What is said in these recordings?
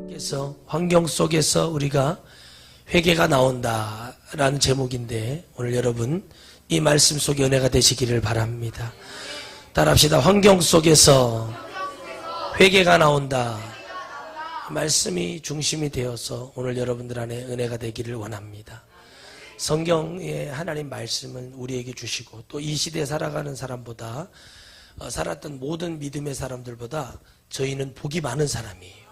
그래서 환경 속에서 우리가 회개가 나온다라는 제목인데 오늘 여러분 이 말씀 속에 은혜가 되시기를 바랍니다. 따라합시다. 환경 속에서 회개가 나온다. 말씀이 중심이 되어서 오늘 여러분들 안에 은혜가 되기를 원합니다. 성경의 하나님 말씀을 우리에게 주시고 또 이 시대에 살아가는 사람보다 살았던 모든 믿음의 사람들보다 저희는 복이 많은 사람이에요.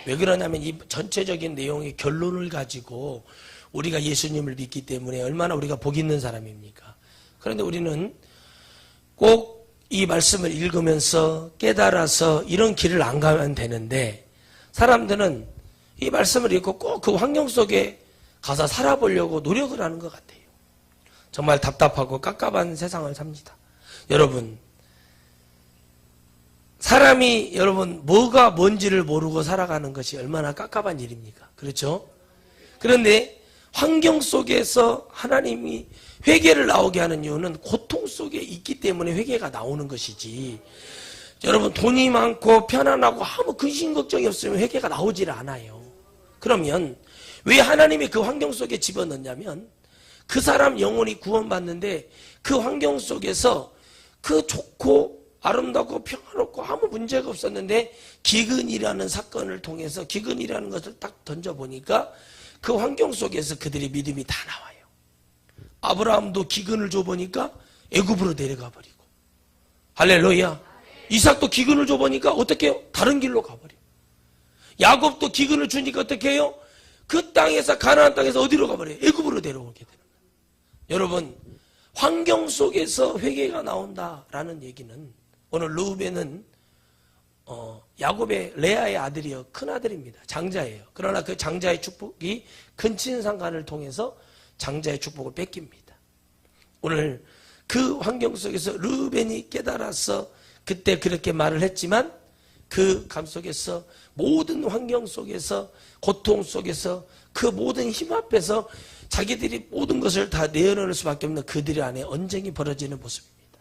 왜 그러냐면 이 전체적인 내용의 결론을 가지고 우리가 예수님을 믿기 때문에 얼마나 우리가 복 있는 사람입니까? 그런데 우리는 꼭 이 말씀을 읽으면서 깨달아서 이런 길을 안 가면 되는데 사람들은 이 말씀을 읽고 꼭 그 환경 속에 가서 살아보려고 노력을 하는 것 같아요. 정말 답답하고 깝깝한 세상을 삽니다. 여러분, 사람이 뭐가 뭔지를 모르고 살아가는 것이 얼마나 깝깝한 일입니까? 그렇죠? 그런데 환경 속에서 하나님이 회개를 나오게 하는 이유는 고통 속에 있기 때문에 회개가 나오는 것이지, 여러분 돈이 많고 편안하고 아무 근심 걱정이 없으면 회개가 나오질 않아요. 그러면 왜 하나님이 그 환경 속에 집어넣냐면 그 사람 영혼이 구원받는데 그 환경 속에서 그 좋고 아름답고 평화롭고 아무 문제가 없었는데 기근이라는 사건을 통해서 기근이라는 것을 딱 던져보니까 그 환경 속에서 그들의 믿음이 다 나와요. 아브라함도 기근을 줘보니까 애굽으로 내려가 버리고, 할렐루야. 이삭도 기근을 줘보니까 어떻게 해요? 다른 길로 가버려. 야곱도 기근을 주니까 어떻게 해요? 그 땅에서 가나안 땅에서 어디로 가버려요? 애굽으로 내려오게 되는 거예요. 여러분, 환경 속에서 회개가 나온다라는 얘기는 오늘 르우벤은 야곱의 레아의 아들이요, 큰 아들입니다. 장자예요. 그러나 그 장자의 축복이 큰 친상간을 통해서 장자의 축복을 뺏깁니다. 오늘 그 환경 속에서 르우벤이 깨달아서 그때 그렇게 말을 했지만 그 감 속에서 모든 환경 속에서 고통 속에서 그 모든 힘 앞에서 자기들이 모든 것을 다 내어놓을 수밖에 없는 그들의 안에 언쟁이 벌어지는 모습입니다.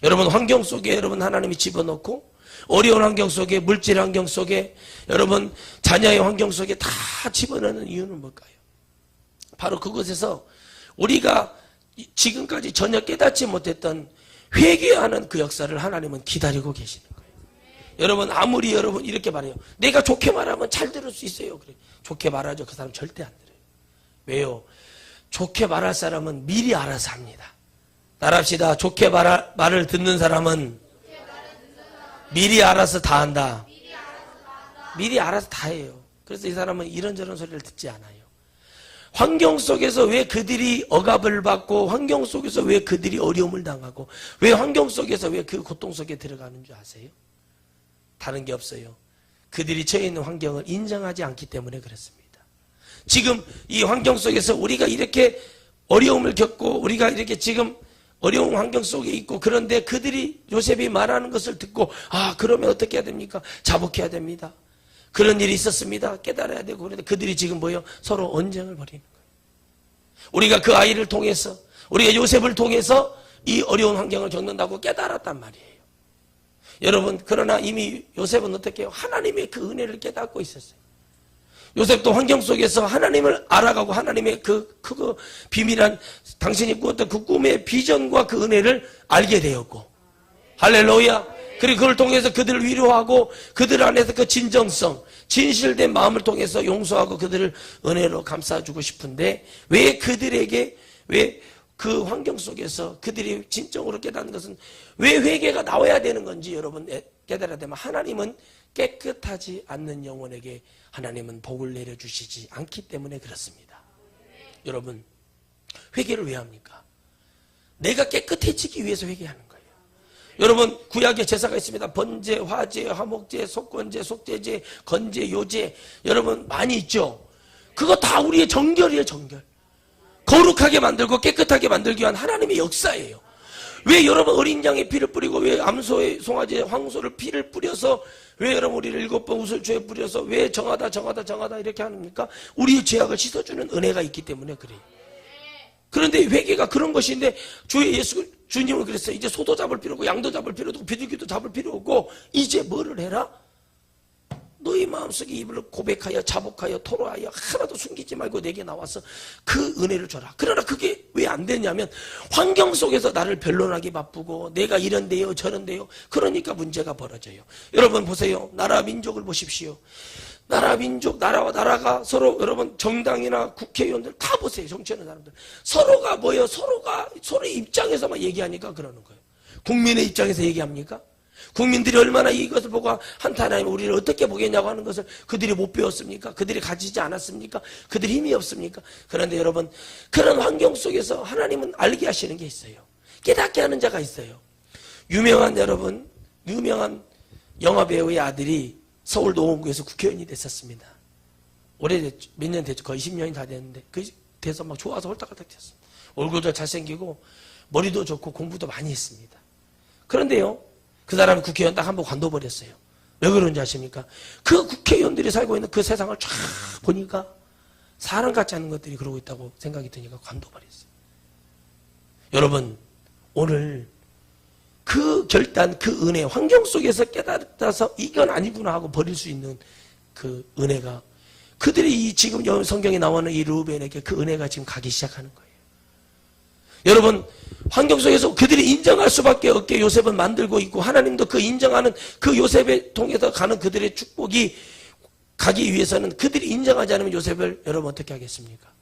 여러분, 환경 속에 여러분 하나님이 집어넣고 어려운 환경 속에, 물질 환경 속에, 여러분 자녀의 환경 속에 다 집어넣는 이유는 뭘까요? 바로 그곳에서 우리가 지금까지 전혀 깨닫지 못했던 회개하는 그 역사를 하나님은 기다리고 계시는 거예요. 여러분, 아무리 여러분 이렇게 말해요. 내가 좋게 말하면 잘 들을 수 있어요. 그래. 좋게 말하죠. 그 사람 절대 안 들어요. 왜요? 좋게 말할 사람은 미리 알아서 합니다. 따라합시다. 좋게 말을 듣는 사람은 미리 알아서 다 한다. 미리 알아서 다 해요. 그래서 이 사람은 이런저런 소리를 듣지 않아요. 환경 속에서 왜 그들이 억압을 받고, 환경 속에서 왜 그들이 어려움을 당하고, 왜 환경 속에서 왜 그 고통 속에 들어가는 줄 아세요? 다른 게 없어요. 그들이 처해 있는 환경을 인정하지 않기 때문에 그렇습니다. 지금 이 환경 속에서 우리가 이렇게 어려움을 겪고 우리가 이렇게 지금 어려운 환경 속에 있고, 그런데 그들이 요셉이 말하는 것을 듣고, 그러면 어떻게 해야 됩니까? 자복해야 됩니다. 그런 일이 있었습니다. 깨달아야 되고. 그런데 그들이 지금 뭐예요? 서로 언쟁을 벌이는 거예요. 우리가 그 아이를 통해서, 우리가 요셉을 통해서 이 어려운 환경을 겪는다고 깨달았단 말이에요. 여러분, 그러나 이미 요셉은 어떻게 해요? 하나님의 그 은혜를 깨닫고 있었어요. 요셉도 환경 속에서 하나님을 알아가고 하나님의 그 비밀한 당신이 꾸었던 그 꿈의 비전과 그 은혜를 알게 되었고, 할렐루야. 그리고 그걸 통해서 그들을 위로하고 그들 안에서 그 진정성, 진실된 마음을 통해서 용서하고 그들을 은혜로 감싸주고 싶은데, 왜 그들에게, 왜 그 환경 속에서 그들이 진정으로 깨닫는 것은 왜 회개가 나와야 되는 건지 여러분 깨달아야 되면, 하나님은 깨끗하지 않는 영혼에게 하나님은 복을 내려주시지 않기 때문에 그렇습니다. 여러분, 회개를 왜 합니까? 내가 깨끗해지기 위해서 회개하는 거예요. 여러분, 구약에 제사가 있습니다. 번제, 화제, 화목제, 속건제, 속죄제, 건제, 요제, 여러분 많이 있죠. 그거 다 우리의 정결이에요. 정결. 거룩하게 만들고 깨끗하게 만들기 위한 하나님의 역사예요. 왜 여러분 어린 양의 피를 뿌리고 왜 암소의 송아지의 황소를 피를 뿌려서 왜 여러분 우리를 7번 우슬초에 뿌려서 왜 정하다 이렇게 합니까? 우리의 죄악을 씻어주는 은혜가 있기 때문에 그래요. 그런데 회개가 그런 것인데 주님은 그랬어요. 이제 소도 잡을 필요 없고 양도 잡을 필요 없고 비둘기도 잡을 필요 없고 이제 뭐를 해라? 너희 마음속에 입을 고백하여 자복하여 토로하여 하나도 숨기지 말고 내게 나와서 그 은혜를 줘라. 그러나 그게 왜 안 되냐면 환경 속에서 나를 변론하기 바쁘고 내가 이런데요 저런데요. 그러니까 문제가 벌어져요. 여러분 보세요. 나라 민족을 보십시오. 나라 민족 나라와 나라가 서로 여러분 정당이나 국회의원들 다 보세요. 정치하는 사람들 서로가 뭐예요? 서로의 입장에서만 얘기하니까 그러는 거예요. 국민의 입장에서 얘기합니까? 국민들이 얼마나 이것을 보고 한탄하면 우리를 어떻게 보겠냐고 하는 것을 그들이 못 배웠습니까? 그들이 가지지 않았습니까? 그들이 힘이 없습니까? 그런데 여러분 그런 환경 속에서 하나님은 알게 하시는 게 있어요. 깨닫게 하는 자가 있어요. 유명한 영화배우의 아들이 서울 노원구에서 국회의원이 됐었습니다. 오래됐죠. 몇 년 됐죠. 거의 10년이 다 됐는데 그 돼서 막 좋아서 홀딱홀딱 됐어요. 얼굴도 잘생기고 머리도 좋고 공부도 많이 했습니다. 그런데요. 그 사람이 국회의원 딱 한 번 관둬버렸어요. 왜 그런지 아십니까? 그 국회의원들이 살고 있는 그 세상을 쫙 보니까 사람 같지 않은 것들이 그러고 있다고 생각이 드니까 관둬버렸어요. 여러분 오늘 그 결단, 그 은혜, 환경 속에서 깨달아서 이건 아니구나 하고 버릴 수 있는 그 은혜가 그들이 지금 성경에 나오는 이 르우벤에게 그 은혜가 지금 가기 시작하는 거예요. 여러분 환경 속에서 그들이 인정할 수밖에 없게 요셉은 만들고 있고 하나님도 그 인정하는 그 요셉을 통해서 가는 그들의 축복이 가기 위해서는 그들이 인정하지 않으면 요셉을 여러분 어떻게 하겠습니까?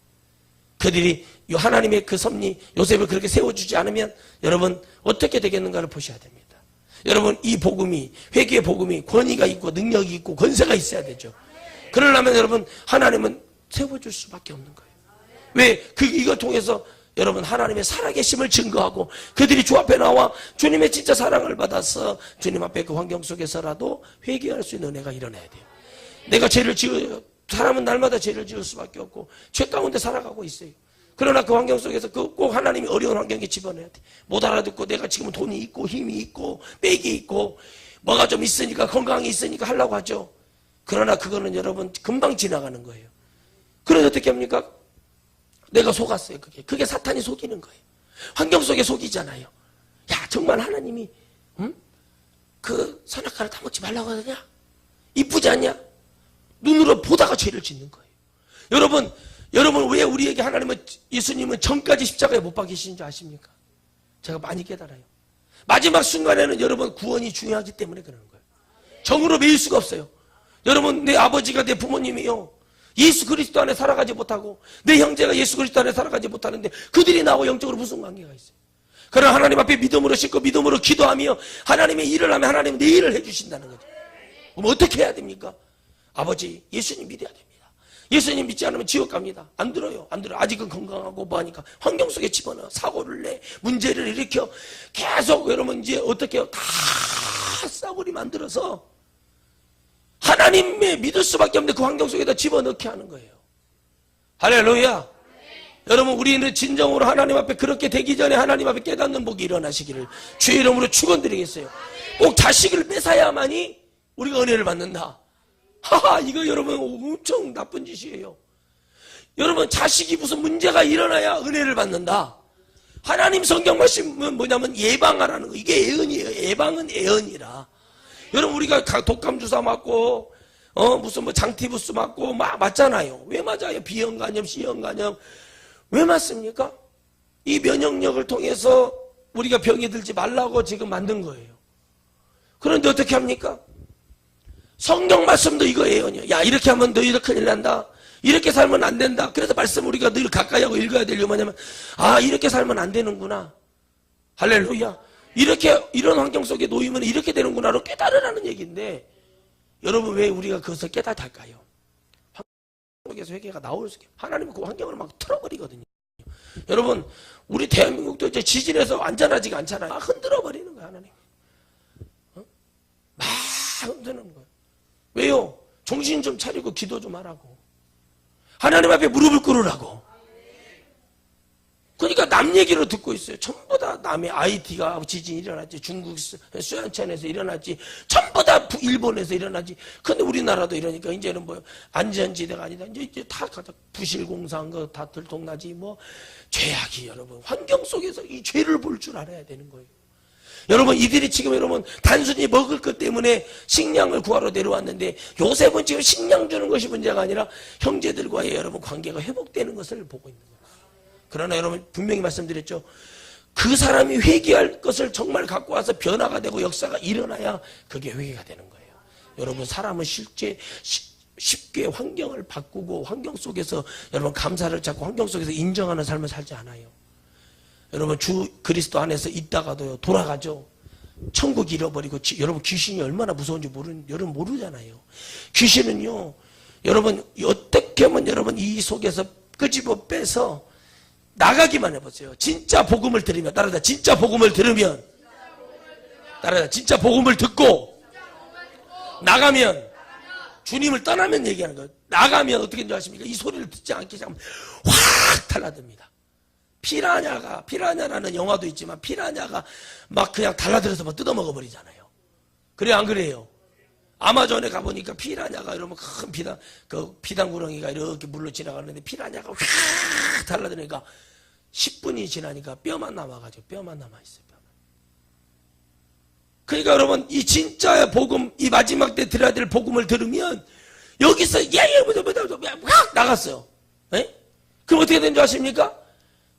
그들이 하나님의 그 섭리 요셉을 그렇게 세워주지 않으면 여러분 어떻게 되겠는가를 보셔야 됩니다. 여러분 이 복음이 회개의 복음이 권위가 있고 능력이 있고 권세가 있어야 되죠. 그러려면 여러분 하나님은 세워줄 수밖에 없는 거예요. 왜? 이걸 통해서 여러분 하나님의 살아계심을 증거하고 그들이 주 앞에 나와 주님의 진짜 사랑을 받아서 주님 앞에 그 환경 속에서라도 회개할 수 있는 은혜가 일어나야 돼요. 내가 죄를 지어요. 사람은 날마다 죄를 지을 수밖에 없고 죄 가운데 살아가고 있어요. 그러나 그 환경 속에서 꼭 하나님이 어려운 환경에 집어넣어야 돼. 못 알아듣고 내가 지금 돈이 있고 힘이 있고 빽이 있고 뭐가 좀 있으니까 건강이 있으니까 하려고 하죠. 그러나 그거는 여러분 금방 지나가는 거예요. 그래서 어떻게 합니까? 내가 속았어요. 그게 사탄이 속이는 거예요. 환경 속에 속이잖아요. 야 정말 하나님이 그 선악과를 다 먹지 말라고 하느냐? 이쁘지 않냐? 눈으로 보다가 죄를 짓는 거예요. 여러분 왜 우리에게 예수님은 전까지 십자가에 못 박히신 줄 아십니까? 제가 많이 깨달아요. 마지막 순간에는 여러분 구원이 중요하기 때문에 그러는 거예요. 정으로 매일 수가 없어요. 여러분 내 아버지가 내 부모님이요. 예수 그리스도 안에 살아가지 못하고 내 형제가 예수 그리스도 안에 살아가지 못하는데 그들이 나하고 영적으로 무슨 관계가 있어요? 그러나 하나님 앞에 믿음으로 싣고 믿음으로 기도하며 하나님의 일을 하면 하나님은 내 일을 해주신다는 거죠. 그럼 어떻게 해야 됩니까? 아버지 예수님 믿어야 됩니다. 예수님 믿지 않으면 지옥 갑니다. 안 들어요. 아직은 건강하고 뭐하니까 환경 속에 집어넣어 사고를 내 문제를 일으켜 계속 여러분 이제 어떻게 해요? 다 싸구리 만들어서 하나님의 믿을 수밖에 없는데 그 환경 속에다 집어넣게 하는 거예요. 할렐루야. 여러분 우리는 진정으로 하나님 앞에 그렇게 되기 전에 하나님 앞에 깨닫는 복이 일어나시기를 주의 이름으로 축원드리겠어요. 꼭 자식을 뺏어야만이 우리가 은혜를 받는다. 하하 이거 여러분 엄청 나쁜 짓이에요. 여러분 자식이 무슨 문제가 일어나야 은혜를 받는다. 하나님 성경 말씀은 뭐냐면 예방하라는 거. 이게 예언이에요. 예방은 예언이라. 여러분 우리가 독감 주사 맞고 무슨 뭐 장티부스 맞고 맞잖아요. 왜 맞아요? B형 간염, C형 간염 왜 맞습니까? 이 면역력을 통해서 우리가 병이 들지 말라고 지금 만든 거예요. 그런데 어떻게 합니까? 성경 말씀도 이거 예언이에요. 야 이렇게 하면 너희들 큰일 난다. 이렇게 살면 안 된다. 그래서 말씀 우리가 늘 가까이 하고 읽어야 될 이유가 뭐냐면 이렇게 살면 안 되는구나. 할렐루야. 이런 환경 속에 놓이면 이렇게 되는구나로 깨달으라는 얘기인데 여러분 왜 우리가 그것을 깨닫게 할까요? 환경 속에서 회개가 나올 수 있게 하나님은 그 환경을 막 틀어버리거든요. 여러분 우리 대한민국도 이제 지진에서 안전하지가 않잖아요. 막 흔들어 버리는 거야 하나님. 막 흔드는 거예요. 왜요? 정신 좀 차리고 기도 좀 하라고. 하나님 앞에 무릎을 꿇으라고. 그러니까 남 얘기로 듣고 있어요. 전부 다 남의 IT가 지진이 일어났지, 중국 수안천에서 일어났지, 전부 다 일본에서 일어났지. 근데 우리나라도 이러니까 이제는 뭐 안전지대가 아니다. 이제 다 부실공사한 거 다 들통나지. 뭐 죄악이 여러분 환경 속에서 이 죄를 볼 줄 알아야 되는 거예요. 여러분 이들이 지금 여러분 단순히 먹을 것 때문에 식량을 구하러 내려왔는데 요셉은 지금 식량 주는 것이 문제가 아니라 형제들과의 여러분 관계가 회복되는 것을 보고 있는 거예요. 그러나 여러분 분명히 말씀드렸죠. 그 사람이 회개할 것을 정말 갖고 와서 변화가 되고 역사가 일어나야 그게 회개가 되는 거예요. 여러분 사람은 실제 쉽게 환경을 바꾸고 환경 속에서 여러분 감사를 찾고 환경 속에서 인정하는 삶을 살지 않아요. 여러분 주 그리스도 안에서 있다가도요 돌아가죠. 천국 잃어버리고 여러분 귀신이 얼마나 무서운지 여러분 모르잖아요. 귀신은요 여러분 어떻게 하면 여러분 이 속에서 끄집어 빼서 나가기만 해보세요. 진짜 복음을 들으면 따라다 진짜 복음을 들으면 따라다 진짜 복음을 듣고 나가면 주님을 떠나면 얘기하는 거예요. 나가면 어떻게 되는지 아십니까? 이 소리를 듣지 않기 시작하면 확 달라듭니다. 피라냐라는 영화도 있지만 피라냐가 막 그냥 달라들어서 막 뜯어먹어 버리잖아요. 그래요 안 그래요? 아마존에 가보니까 피라냐가 이러면 큰 피단 구렁이가 이렇게 물로 지나가는데 피라냐가 확 달라드니까 10분이 지나니까 뼈만 남아가지고 뼈만 남아있어요. 그러니까 여러분 이 진짜의 복음 이 마지막 때 들어야 될 복음을 들으면 여기서 확 나갔어요. 에? 그럼 어떻게 되는 줄 아십니까?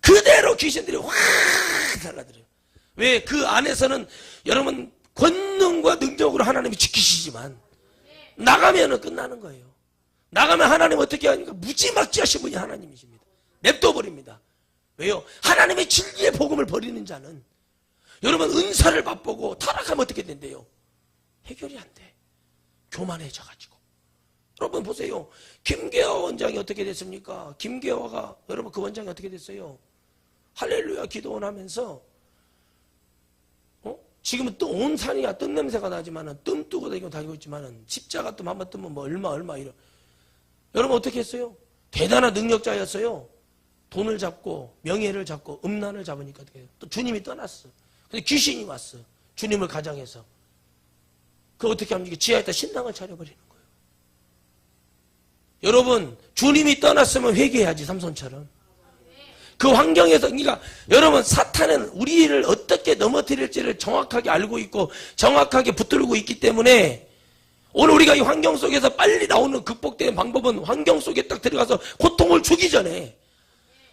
그대로 귀신들이 확 달라들어요. 왜? 그 안에서는 여러분 권능과 능력으로 하나님이 지키시지만 나가면은 끝나는 거예요. 나가면 하나님 어떻게 하니까 무지막지하신 분이 하나님이십니다. 냅둬버립니다. 왜요? 하나님의 진리의 복음을 버리는 자는 여러분 은사를 맛보고 타락하면 어떻게 된대요? 해결이 안 돼. 교만해져가지고. 여러분 보세요. 김계화 원장이 어떻게 됐습니까? 김계화가 여러분 그 원장이 어떻게 됐어요? 할렐루야 기도원 하면서 지금은 또 온 산이야 뜬 냄새가 나지만은 뜸 뜨고 다니고 있지만은 십자가 뜸 한번 뜨면 뭐 얼마 이러. 여러분 어떻게 했어요? 대단한 능력자였어요. 돈을 잡고 명예를 잡고 음란을 잡으니까 어떻게 해요? 또 주님이 떠났어. 근데 귀신이 왔어. 주님을 가장해서. 그 어떻게 합니까? 지하에다 신당을 차려버리는 거예요. 여러분 주님이 떠났으면 회개해야지 삼손처럼. 그 환경에서 그러니까 여러분 사탄은 우리를 어떻게 넘어뜨릴지를 정확하게 알고 있고 정확하게 붙들고 있기 때문에 오늘 우리가 이 환경 속에서 빨리 나오는 극복되는 방법은 환경 속에 딱 들어가서 고통을 주기 전에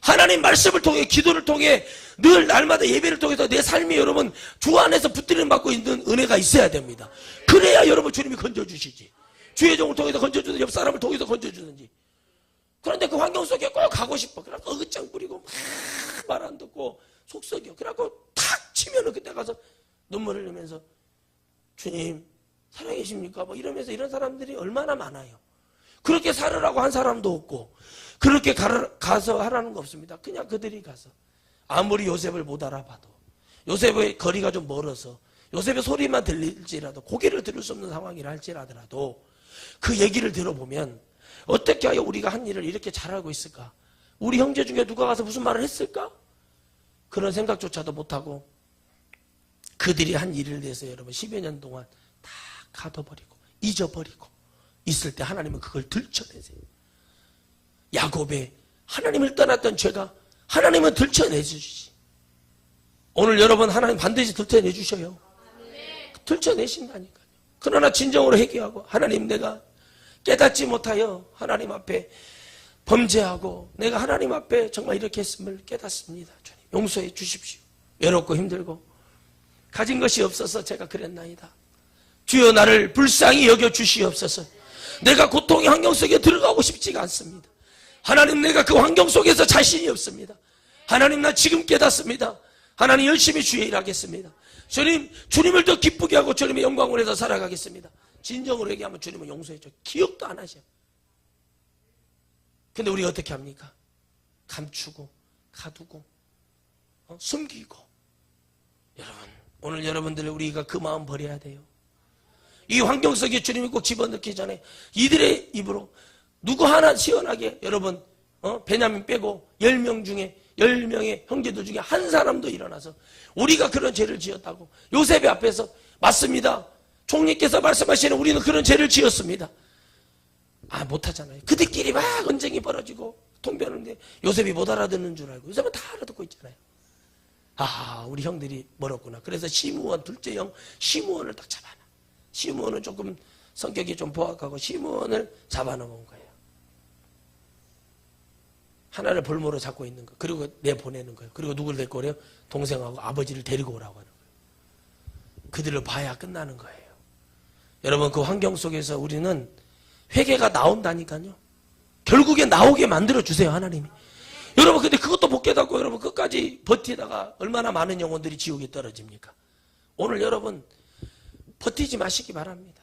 하나님 말씀을 통해 기도를 통해 늘 날마다 예배를 통해서 내 삶이 여러분 주 안에서 붙들림 받고 있는 은혜가 있어야 됩니다. 그래야 여러분 주님이 건져주시지. 주의 종을 통해서 건져주든지 옆 사람을 통해서 건져주든지. 그런데 그 환경 속에 꼭 가고 싶어. 그래갖고 어긋장 부리고 막 말 안 듣고 속 썩여. 그래갖고 탁 치면은 그때 가서 눈물을 흘리면서 주님 살아계십니까? 뭐 이러면서 이런 사람들이 얼마나 많아요. 그렇게 살으라고 한 사람도 없고 그렇게 가서 하라는 거 없습니다. 그냥 그들이 가서 아무리 요셉을 못 알아봐도 요셉의 거리가 좀 멀어서 요셉의 소리만 들릴지라도 고개를 들을 수 없는 상황이라 할지라도 그 얘기를 들어보면 어떻게 하여 우리가 한 일을 이렇게 잘 알고 있을까? 우리 형제 중에 누가 가서 무슨 말을 했을까? 그런 생각조차도 못하고 그들이 한 일을 대해서 여러분 10여 년 동안 다 가둬버리고 잊어버리고 있을 때 하나님은 그걸 들춰내세요. 야곱의 하나님을 떠났던 죄가 하나님은 들춰내주시지. 오늘 여러분 하나님 반드시 들춰내주셔요. 들춰내신다니까요. 그러나 진정으로 회개하고 하나님 내가 깨닫지 못하여 하나님 앞에 범죄하고 내가 하나님 앞에 정말 이렇게 했음을 깨닫습니다. 주님 용서해 주십시오. 외롭고 힘들고 가진 것이 없어서 제가 그랬나이다. 주여 나를 불쌍히 여겨 주시옵소서. 내가 고통의 환경 속에 들어가고 싶지가 않습니다. 하나님 내가 그 환경 속에서 자신이 없습니다. 하나님 나 지금 깨닫습니다. 하나님 열심히 주의 일하겠습니다. 주님을 더 기쁘게 하고 주님의 영광을 해서 살아가겠습니다. 진정으로 얘기하면 주님은 용서해 줘. 기억도 안 하셔. 근데 우리가 어떻게 합니까? 감추고 가두고 숨기고. 여러분 오늘 여러분들 우리가 그 마음 버려야 돼요. 이 환경 속에 주님이 꼭 집어넣기 전에 이들의 입으로 누구 하나 시원하게 여러분 베냐민 빼고 10명 중에 10명의 형제들 중에 한 사람도 일어나서 우리가 그런 죄를 지었다고 요셉의 앞에서 맞습니다. 총리께서 말씀하시는 우리는 그런 죄를 지었습니다. 못하잖아요. 그들끼리 막 언쟁이 벌어지고 통변하는데 요셉이 못 알아듣는 줄 알고 요셉은 다 알아듣고 있잖아요. 우리 형들이 멀었구나. 그래서 시므온 둘째 형 시므온을 딱 잡아놔. 시므온은 조금 성격이 좀 포악하고 시므온을 잡아놓은 거예요. 하나를 볼모로 잡고 있는 거. 그리고 내보내는 거예요. 그리고 누구를 데리고 오래요? 동생하고 아버지를 데리고 오라고 하는 거예요. 그들을 봐야 끝나는 거예요. 여러분, 그 환경 속에서 우리는 회개가 나온다니까요. 결국에 나오게 만들어주세요, 하나님이. 여러분, 근데 그것도 못 깨닫고 여러분 끝까지 버티다가 얼마나 많은 영혼들이 지옥에 떨어집니까? 오늘 여러분, 버티지 마시기 바랍니다.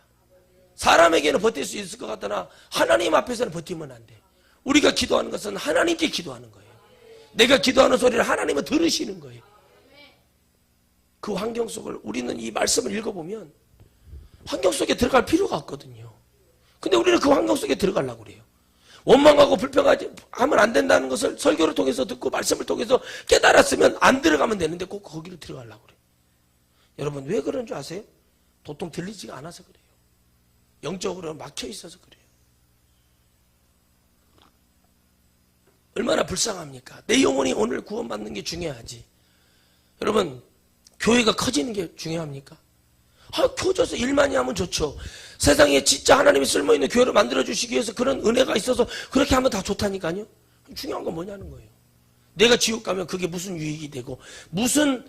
사람에게는 버틸 수 있을 것 같으나 하나님 앞에서는 버티면 안 돼. 우리가 기도하는 것은 하나님께 기도하는 거예요. 내가 기도하는 소리를 하나님은 들으시는 거예요. 그 환경 속을 우리는 이 말씀을 읽어보면 환경 속에 들어갈 필요가 없거든요. 근데 우리는 그 환경 속에 들어가려고 그래요. 원망하고 불평하지 하면 안 된다는 것을 설교를 통해서 듣고 말씀을 통해서 깨달았으면 안 들어가면 되는데 꼭 거기를 들어가려고 그래요. 여러분, 왜 그런 줄 아세요? 도통 들리지가 않아서 그래요. 영적으로 막혀 있어서 그래요. 얼마나 불쌍합니까? 내 영혼이 오늘 구원받는 게 중요하지. 여러분, 교회가 커지는 게 중요합니까? 커져서 일만이 하면 좋죠. 세상에 진짜 하나님이 쓸모있는 교회를 만들어주시기 위해서 그런 은혜가 있어서 그렇게 하면 다 좋다니까요. 중요한 건 뭐냐는 거예요. 내가 지옥 가면 그게 무슨 유익이 되고 무슨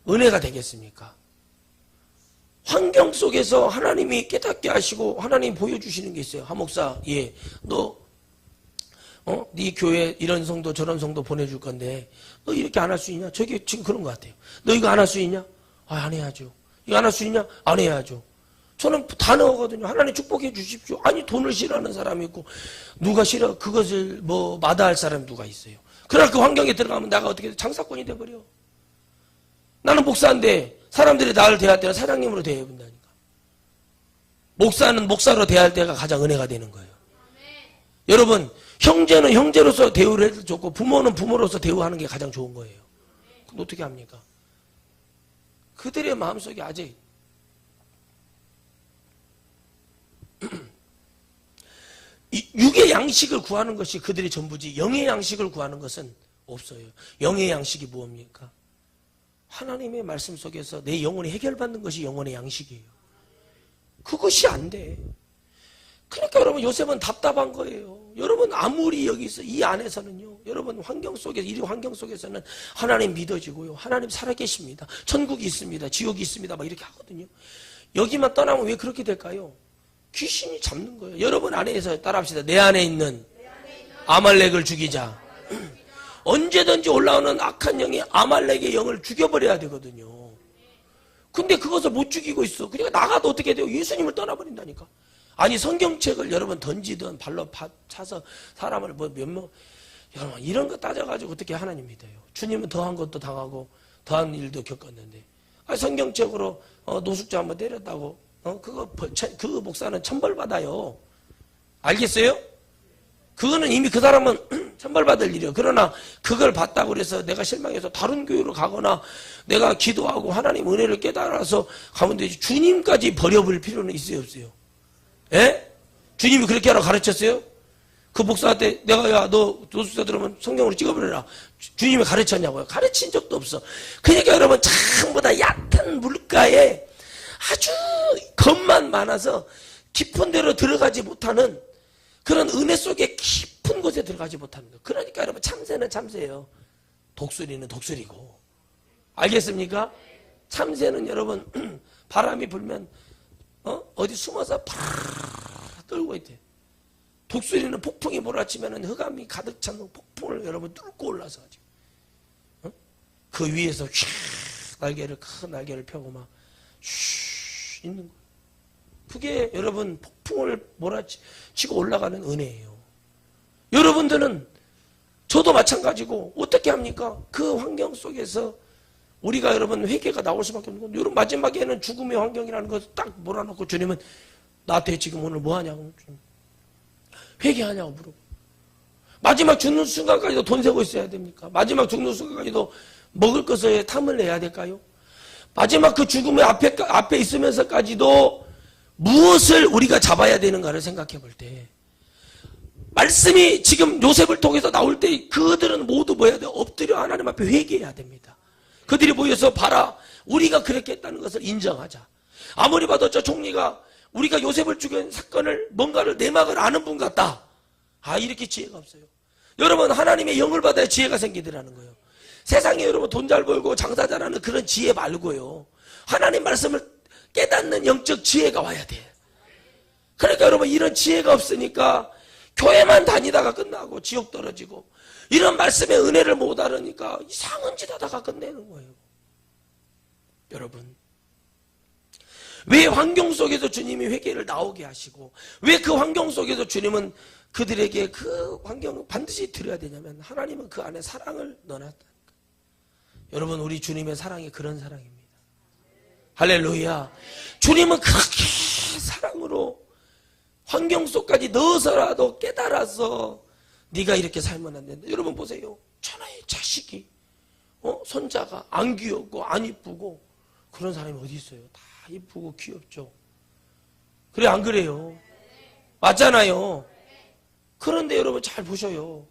은혜가 되겠습니까? 환경 속에서 하나님이 깨닫게 하시고 하나님이 보여주시는 게 있어요. 목사, 너 네 교회 이런 성도 저런 성도 보내줄 건데 너 이렇게 안 할 수 있냐? 저게 지금 그런 것 같아요. 너 이거 안 할 수 있냐? 안 해야죠. 이거 안 할 수 있냐? 안 해야죠. 저는 다 넣었거든요. 하나님 축복해 주십시오. 아니, 돈을 싫어하는 사람이 있고 누가 싫어? 그것을 마다할 사람이 누가 있어요. 그러나 그 환경에 들어가면 내가 어떻게 장사꾼이 돼버려. 나는 목사인데 사람들이 나를 대할 때는 사장님으로 대해야 된다니까. 목사는 목사로 대할 때가 가장 은혜가 되는 거예요. 여러분, 형제는 형제로서 대우를 해도 좋고 부모는 부모로서 대우하는 게 가장 좋은 거예요. 그럼 어떻게 합니까? 그들의 마음속에 아직 육의 양식을 구하는 것이 그들의 전부지 영의 양식을 구하는 것은 없어요. 영의 양식이 무엇입니까? 하나님의 말씀 속에서 내 영혼이 해결받는 것이 영혼의 양식이에요. 그것이 안 돼. 그러니까 여러분, 요셉은 답답한 거예요. 여러분, 아무리 여기서 이 안에서는요, 여러분 환경 속에서, 이 환경 속에서는 하나님 믿어지고요, 하나님 살아계십니다, 천국이 있습니다, 지옥이 있습니다, 막 이렇게 하거든요. 여기만 떠나면 왜 그렇게 될까요? 귀신이 잡는 거예요. 여러분 안에서 따라합시다. 내 안에 있는 아말렉을 죽이자. 언제든지 올라오는 악한 영이 아말렉의 영을 죽여버려야 되거든요. 근데 그것을 못 죽이고 있어. 그러니까 나가도 어떻게 돼요? 예수님을 떠나버린다니까. 아니, 성경책을 여러분 던지든 발로 차서 사람을 여러분 이런 거 따져가지고 어떻게 하나님 믿어요? 주님은 더한 것도 당하고 더한 일도 겪었는데, 성경책으로 노숙자 한번 때렸다고 그 목사는 천벌 받아요. 알겠어요? 그거는 이미 그 사람은 천벌 받을 일이에요. 그러나 그걸 받다고 그래서 내가 실망해서 다른 교회로 가거나 내가 기도하고 하나님 은혜를 깨달아서 가면 되지. 주님까지 버려버릴 필요는 있어요, 없어요? 예? 주님이 그렇게 하라고 가르쳤어요? 그 목사한테 내가 너 노숙자 들으면 성경으로 찍어버려라. 주님이 가르쳤냐고요? 가르친 적도 없어. 그러니까 여러분, 참보다 얕은 물가에 아주 겁만 많아서 깊은 데로 들어가지 못하는 그런 은혜 속에 깊은 곳에 들어가지 못하는 거예요. 그러니까 여러분, 참새는 참새예요. 독수리는 독수리고. 알겠습니까? 참새는 여러분 바람이 불면 어디 숨어서 팍 떨고 있대. 독수리는 폭풍이 몰아치면 흑암이 가득 찬 폭풍을 여러분 뚫고 올라서 가지고 그 위에서 휙 날개를 큰 날개를 펴고 막 슉 있는 거예요. 그게 여러분 폭풍을 몰아치고 올라가는 은혜예요. 여러분들은 저도 마찬가지고 어떻게 합니까? 그 환경 속에서 우리가 여러분 회개가 나올 수밖에 없는 건, 여러분 마지막에는 죽음의 환경이라는 것을 딱 몰아놓고 주님은 나한테 지금 오늘 뭐 하냐고, 회개하냐고 물어보. 마지막 죽는 순간까지도 돈 세고 있어야 됩니까? 마지막 죽는 순간까지도 먹을 것에 탐을 내야 될까요? 마지막 그 죽음의 앞에 있으면서까지도 무엇을 우리가 잡아야 되는가를 생각해 볼 때, 말씀이 지금 요셉을 통해서 나올 때 그들은 모두 뭐 해야 돼요? 엎드려 하나님 앞에 회개해야 됩니다. 그들이 모여서 봐라, 우리가 그렇게 했다는 것을 인정하자. 아무리 봐도 저 총리가 우리가 요셉을 죽인 사건을 뭔가를 내막을 아는 분 같다. 이렇게 지혜가 없어요. 여러분, 하나님의 영을 받아야 지혜가 생기더라는 거예요. 세상에 여러분 돈 잘 벌고 장사 잘하는 그런 지혜 말고요, 하나님 말씀을 깨닫는 영적 지혜가 와야 돼. 그러니까 여러분, 이런 지혜가 없으니까 교회만 다니다가 끝나고 지옥 떨어지고, 이런 말씀의 은혜를 못 알으니까 이상한 짓 하다가 끝내는 거예요. 여러분, 왜 환경 속에서 주님이 회개를 나오게 하시고, 왜 그 환경 속에서 주님은 그들에게 그 환경을 반드시 드려야 되냐면, 하나님은 그 안에 사랑을 넣어놨다니까. 여러분, 우리 주님의 사랑이 그런 사랑입니다. 할렐루야. 주님은 그렇게 사랑으로 환경 속까지 넣어서라도 깨달아서 네가 이렇게 살면 안 된다. 여러분 보세요. 천하의 자식이 손자가 안 귀엽고 안 이쁘고 그런 사람이 어디 있어요? 다 이쁘고 귀엽죠. 그래, 안 그래요? 맞잖아요. 그런데 여러분 잘 보셔요.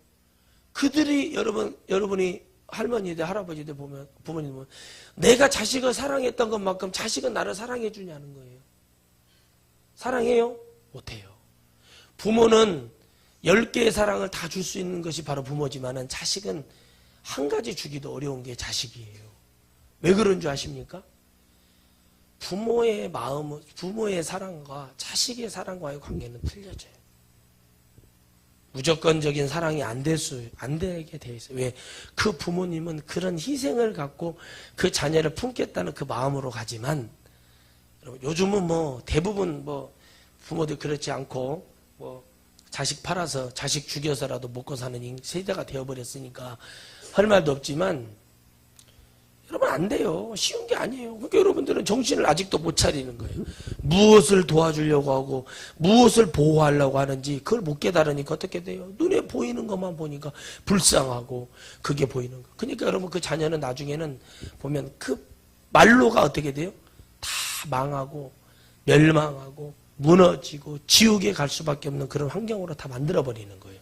그들이 여러분이 할머니들 할아버지들 보면, 부모님 보면, 내가 자식을 사랑했던 것만큼 자식은 나를 사랑해 주냐는 거예요. 사랑해요? 못해요. 부모는 10개의 사랑을 다 줄 수 있는 것이 바로 부모지만은, 자식은 한 가지 주기도 어려운 게 자식이에요. 왜 그런 줄 아십니까? 부모의 마음은, 부모의 사랑과 자식의 사랑과의 관계는 틀려져요. 무조건적인 사랑이 안 되게 돼 있어요. 왜? 그 부모님은 그런 희생을 갖고 그 자녀를 품겠다는 그 마음으로 가지만, 요즘은 뭐 대부분 뭐 부모들 그렇지 않고 뭐 자식 팔아서 자식 죽여서라도 먹고 사는 세대가 되어버렸으니까 할 말도 없지만, 여러분 안 돼요. 쉬운 게 아니에요. 그러니까 여러분들은 정신을 아직도 못 차리는 거예요. 무엇을 도와주려고 하고 무엇을 보호하려고 하는지 그걸 못 깨달으니까 어떻게 돼요? 눈에 보이는 것만 보니까 불쌍하고 그게 보이는 거. 그러니까 여러분, 그 자녀는 나중에는 보면 그 말로가 어떻게 돼요? 다 망하고 멸망하고 무너지고 지옥에 갈 수밖에 없는 그런 환경으로 다 만들어버리는 거예요.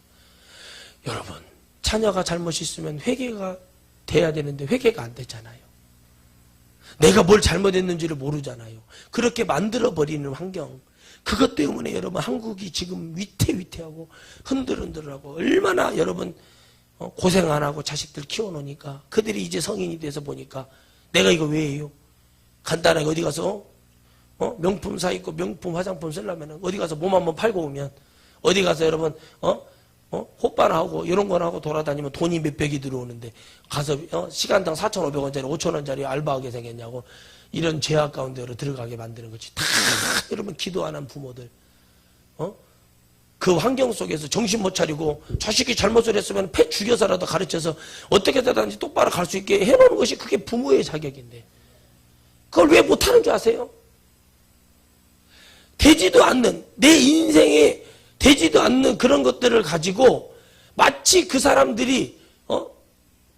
여러분, 자녀가 잘못이 있으면 회개가 돼야 되는데 회개가 안 되잖아요. 내가 뭘 잘못했는지를 모르잖아요. 그렇게 만들어버리는 환경, 그것 때문에 여러분 한국이 지금 위태위태하고 흔들흔들하고, 얼마나 여러분 고생 안 하고 자식들 키워놓으니까 그들이 이제 성인이 돼서 보니까 내가 이거 왜 해요? 간단하게 어디 가서 명품 사 입고 명품 화장품 쓰려면 어디 가서 몸 한번 팔고 오면, 어디 가서 여러분 호빠나 하고 이런 거나 하고 돌아다니면 돈이 몇백이 들어오는데, 가서 시간당 4,500원짜리 5,000원짜리 알바하게 생겼냐고, 이런 죄악 가운데로 들어가게 만드는 거지. 다 여러분 기도 안 한 부모들, 그 환경 속에서 정신 못 차리고 자식이 잘못을 했으면 패 죽여서라도 가르쳐서 어떻게 되든지 똑바로 갈 수 있게 해놓는 것이 그게 부모의 자격인데, 그걸 왜 못하는 줄 아세요? 되지도 않는, 내 인생에 되지도 않는 그런 것들을 가지고 마치 그 사람들이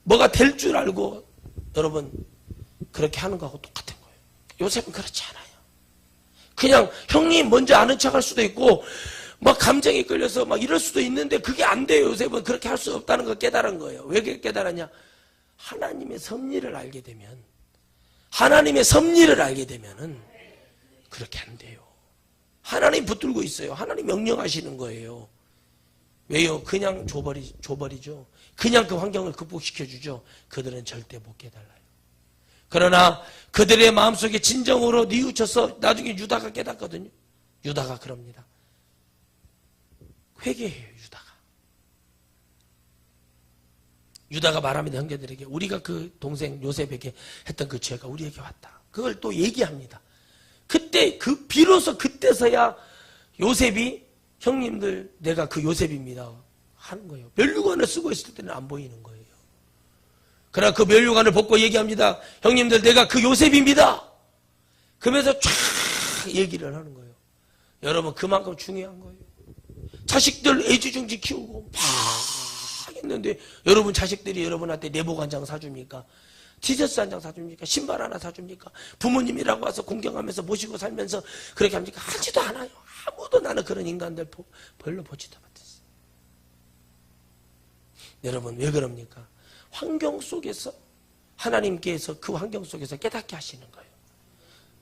뭐가 될 줄 알고 여러분 그렇게 하는 거하고 똑같은 거예요. 요셉은 그렇지 않아요. 그냥 형님 먼저 아는 척할 수도 있고 막 감정에 끌려서 막 이럴 수도 있는데, 그게 안 돼요. 요셉은 그렇게 할 수 없다는 걸 깨달은 거예요. 왜 깨달았냐? 하나님의 섭리를 알게 되면, 하나님의 섭리를 알게 되면은 그렇게 안 돼요. 하나님 붙들고 있어요. 하나님 명령하시는 거예요. 왜요? 그냥 줘버리죠. 그냥 그 환경을 극복시켜주죠. 그들은 절대 못 깨달아요. 그러나 그들의 마음속에 진정으로 뉘우쳐서 나중에 유다가 깨닫거든요. 유다가 그럽니다. 회개해요. 유다가 말합니다. 형제들에게, 우리가 그 동생 요셉에게 했던 그 죄가 우리에게 왔다. 그걸 또 얘기합니다. 그때 비로소 그때서야 요셉이, 형님들 내가 그 요셉입니다 하는 거예요. 면류관을 쓰고 있을 때는 안 보이는 거예요. 그러나 그 면류관을 벗고 얘기합니다. 형님들 내가 그 요셉입니다. 그러면서 쫙 얘기를 하는 거예요. 여러분, 그만큼 중요한 거예요. 자식들 애지중지 키우고 막 했는데 여러분 자식들이 여러분한테 내복 한 장 사줍니까? 티셔츠 한 장 사줍니까? 신발 하나 사줍니까? 부모님이라고 와서 공경하면서 모시고 살면서 그렇게 합니까? 하지도 않아요. 아무도 나는 그런 인간들 별로 보지도 못했어요. 여러분 왜 그럽니까? 환경 속에서 하나님께서 그 환경 속에서 깨닫게 하시는 거예요.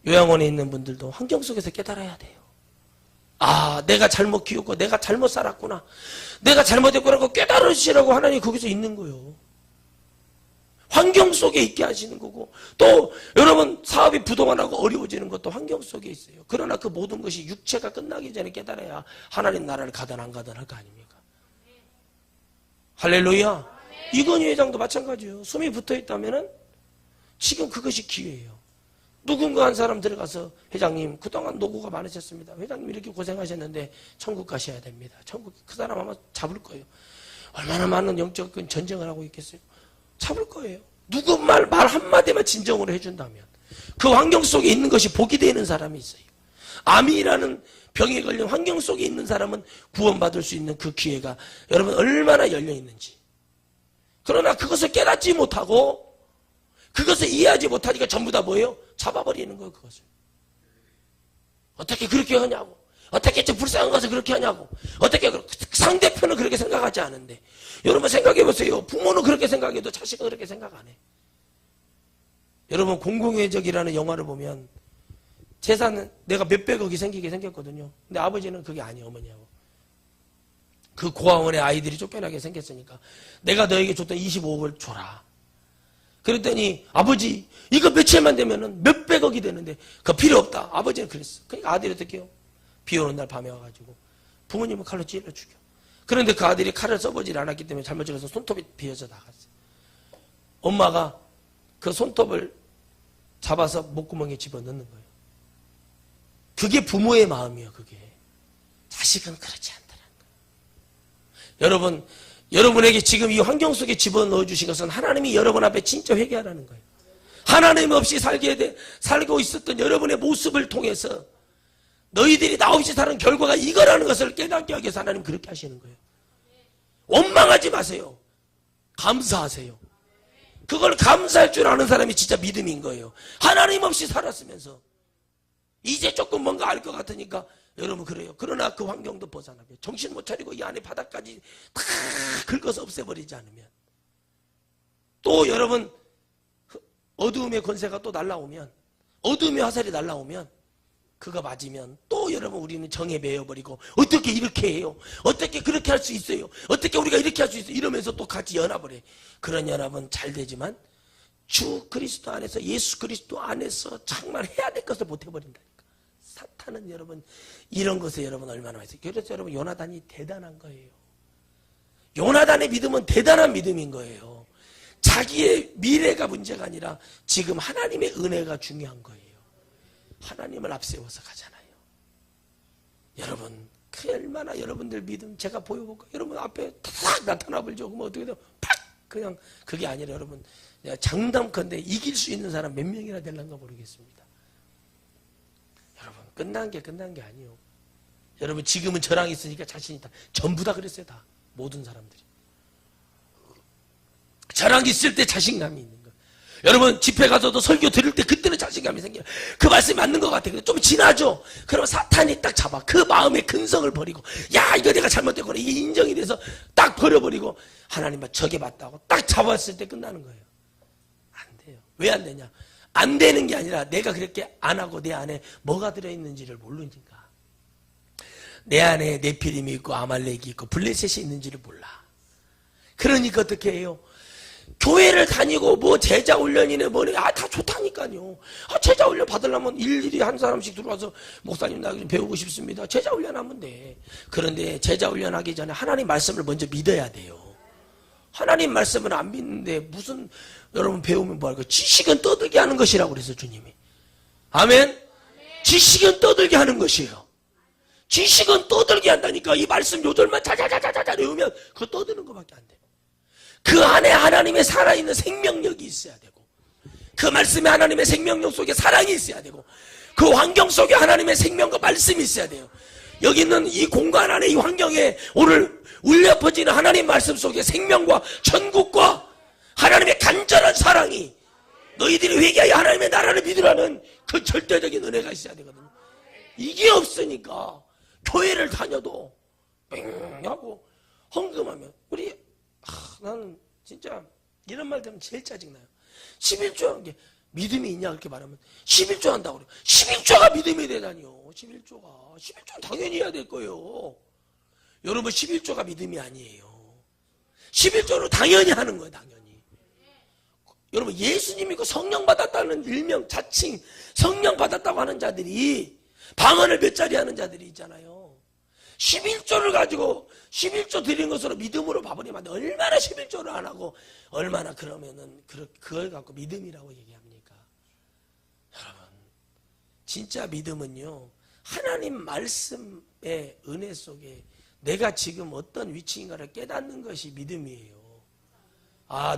요양원에 있는 분들도 환경 속에서 깨달아야 돼요. 아, 내가 잘못 키웠고 내가 잘못 살았구나, 내가 잘못했구나 깨달으시라고 하나님이 거기서 있는 거예요. 환경 속에 있게 하시는 거고, 또 여러분 사업이 부도가 어려워지는 것도 환경 속에 있어요. 그러나 그 모든 것이 육체가 끝나기 전에 깨달아야 하나님 나라를 가든 안 가든 할 거 아닙니까? 할렐루야. 이건희 회장도 마찬가지예요. 숨이 붙어있다면 지금 그것이 기회예요. 누군가 한 사람 들어가서 회장님 그동안 노고가 많으셨습니다, 회장님 이렇게 고생하셨는데 천국 가셔야 됩니다. 천국, 그 사람 아마 잡을 거예요. 얼마나 많은 영적 전쟁을 하고 있겠어요. 잡을 거예요. 누구 말 한마디만 진정으로 해준다면 그 환경 속에 있는 것이 복이 되는 사람이 있어요. 암이라는 병에 걸린 환경 속에 있는 사람은 구원받을 수 있는 그 기회가 여러분 얼마나 열려 있는지. 그러나 그것을 깨닫지 못하고 그것을 이해하지 못하니까 전부 다 뭐예요? 잡아버리는 거예요. 그것을 어떻게 그렇게 하냐고, 어떻게 저 불쌍한 것을 그렇게 하냐고, 어떻게 상대편은 그렇게 생각하지 않은데, 여러분 생각해 보세요. 부모는 그렇게 생각해도 자식은 그렇게 생각 안 해. 여러분 공공의적이라는 영화를 보면 재산은 내가 몇백억이 생기게 생겼거든요. 근데 아버지는 그게 아니에요. 어머니하고 그 고아원의 아이들이 쫓겨나게 생겼으니까 내가 너에게 줬던 25억을 줘라. 그랬더니 아버지 이거 며칠만 되면은 몇백억이 되는데 그거 필요 없다. 아버지는 그랬어. 그러니까 아들이 어떻게 해요? 비 오는 날 밤에 와가지고 부모님은 칼로 찔러 죽여. 그런데 그 아들이 칼을 써보질 않았기 때문에 잘못 찔러서 손톱이 비어져 나갔어요. 엄마가 그 손톱을 잡아서 목구멍에 집어넣는 거예요. 그게 부모의 마음이에요. 그게. 자식은 그렇지 않더라는 거예요. 여러분, 여러분에게 지금 이 환경 속에 집어넣어 주신 것은 하나님이 여러분 앞에 진짜 회개하라는 거예요. 하나님 없이 살고 있었던 여러분의 모습을 통해서 너희들이 나 없이 사는 결과가 이거라는 것을 깨닫게 하기 위해서 하나님 그렇게 하시는 거예요. 원망하지 마세요. 감사하세요. 그걸 감사할 줄 아는 사람이 진짜 믿음인 거예요. 하나님 없이 살았으면서 이제 조금 뭔가 알 것 같으니까 여러분 그래요. 그러나 그 환경도 벗어나면 정신 못 차리고 이 안에 바닥까지 다 긁어서 없애버리지 않으면, 또 여러분 어두움의 권세가 또 날라오면, 어두움의 화살이 날라오면 그거 맞으면 또 여러분 우리는 정에 매여버리고 어떻게 이렇게 해요? 어떻게 그렇게 할 수 있어요? 어떻게 우리가 이렇게 할 수 있어요? 이러면서 또 같이 연합을 해. 그런 연합은 잘 되지만 주 그리스도 안에서, 예수 그리스도 안에서 정말 해야 될 것을 못 해버린다니까. 사탄은 여러분 이런 것에 여러분 얼마나 많이 있어요. 그래서 여러분 요나단이 대단한 거예요. 요나단의 믿음은 대단한 믿음인 거예요. 자기의 미래가 문제가 아니라 지금 하나님의 은혜가 중요한 거예요. 하나님을 앞세워서 가잖아요. 여러분 그 얼마나 여러분들 믿음 제가 보여볼까? 여러분 앞에 탁 나타나버리죠. 그러면 어떻게 돼요? 팍! 그냥 그게 아니라 여러분 장담컨대 이길 수 있는 사람 몇 명이나 될란가 모르겠습니다. 여러분 끝난 게 아니에요. 여러분 지금은 저랑 있으니까 자신 있다. 전부 다 그랬어요. 다 모든 사람들이 저랑 있을 때 자신감이 있는 거예요. 여러분 집회 가서도 설교 들을 때 그때는 자신감이 생겨요. 그 말씀이 맞는 것 같아요. 좀 지나죠. 그러면 사탄이 딱 잡아 그 마음의 근성을 버리고, 야 이거 내가 잘못됐구나, 이게 인정이 돼서 딱 버려버리고 하나님만 저게 맞다고 딱 잡았을 때 끝나는 거예요. 안 돼요. 왜 안 되냐? 안 되는 게 아니라 내가 그렇게 안 하고 내 안에 뭐가 들어있는지를 모르니까. 내 안에 네피림이 있고 아말렉이 있고 블레셋이 있는지를 몰라. 그러니까 어떻게 해요? 교회를 다니고 뭐 제자 훈련이네 뭐네 다 좋다니까요. 제자 훈련 받으려면 일일이 한 사람씩 들어와서 목사님 나 배우고 싶습니다. 제자 훈련하면 돼. 그런데 제자 훈련하기 전에 하나님 말씀을 먼저 믿어야 돼요. 하나님 말씀을 안 믿는데 무슨 여러분 배우면 뭐할까? 지식은 떠들게 하는 것이라고 그래서 주님이. 아멘? 지식은 떠들게 하는 것이에요. 지식은 떠들게 한다니까. 이 말씀 요절만 자자자자자 외우면 그거 떠드는 것밖에 안 돼. 그 안에 하나님의 살아있는 생명력이 있어야 되고, 그 말씀에 하나님의 생명력 속에 사랑이 있어야 되고, 그 환경 속에 하나님의 생명과 말씀이 있어야 돼요. 여기 있는 이 공간 안에 이 환경에 오늘 울려 퍼지는 하나님 말씀 속에 생명과 천국과 하나님의 간절한 사랑이 너희들이 회개하여 하나님의 나라를 믿으라는 그 절대적인 은혜가 있어야 되거든요. 이게 없으니까 교회를 다녀도 뺑 하고 헌금하면 나는 진짜 이런 말 들으면 제일 짜증나요. 11조 하는 게 믿음이 있냐 그렇게 말하면 11조 한다고 그래요. 11조가 믿음이 되다니요. 11조는 당연히 해야 될 거예요. 여러분 11조가 믿음이 아니에요. 11조는 당연히 하는 거예요. 당연히. 여러분 예수님 믿고 성령 받았다는 일명 자칭 성령 받았다고 하는 자들이 방언을 몇 자리 하는 자들이 있잖아요. 11조를 가지고 11조 드린 것으로 믿음으로 봐버리면 얼마나 11조를 안 하고 얼마나 그러면은 그걸 갖고 믿음이라고 얘기합니까? 여러분 진짜 믿음은요 하나님 말씀의 은혜 속에 내가 지금 어떤 위치인가를 깨닫는 것이 믿음이에요.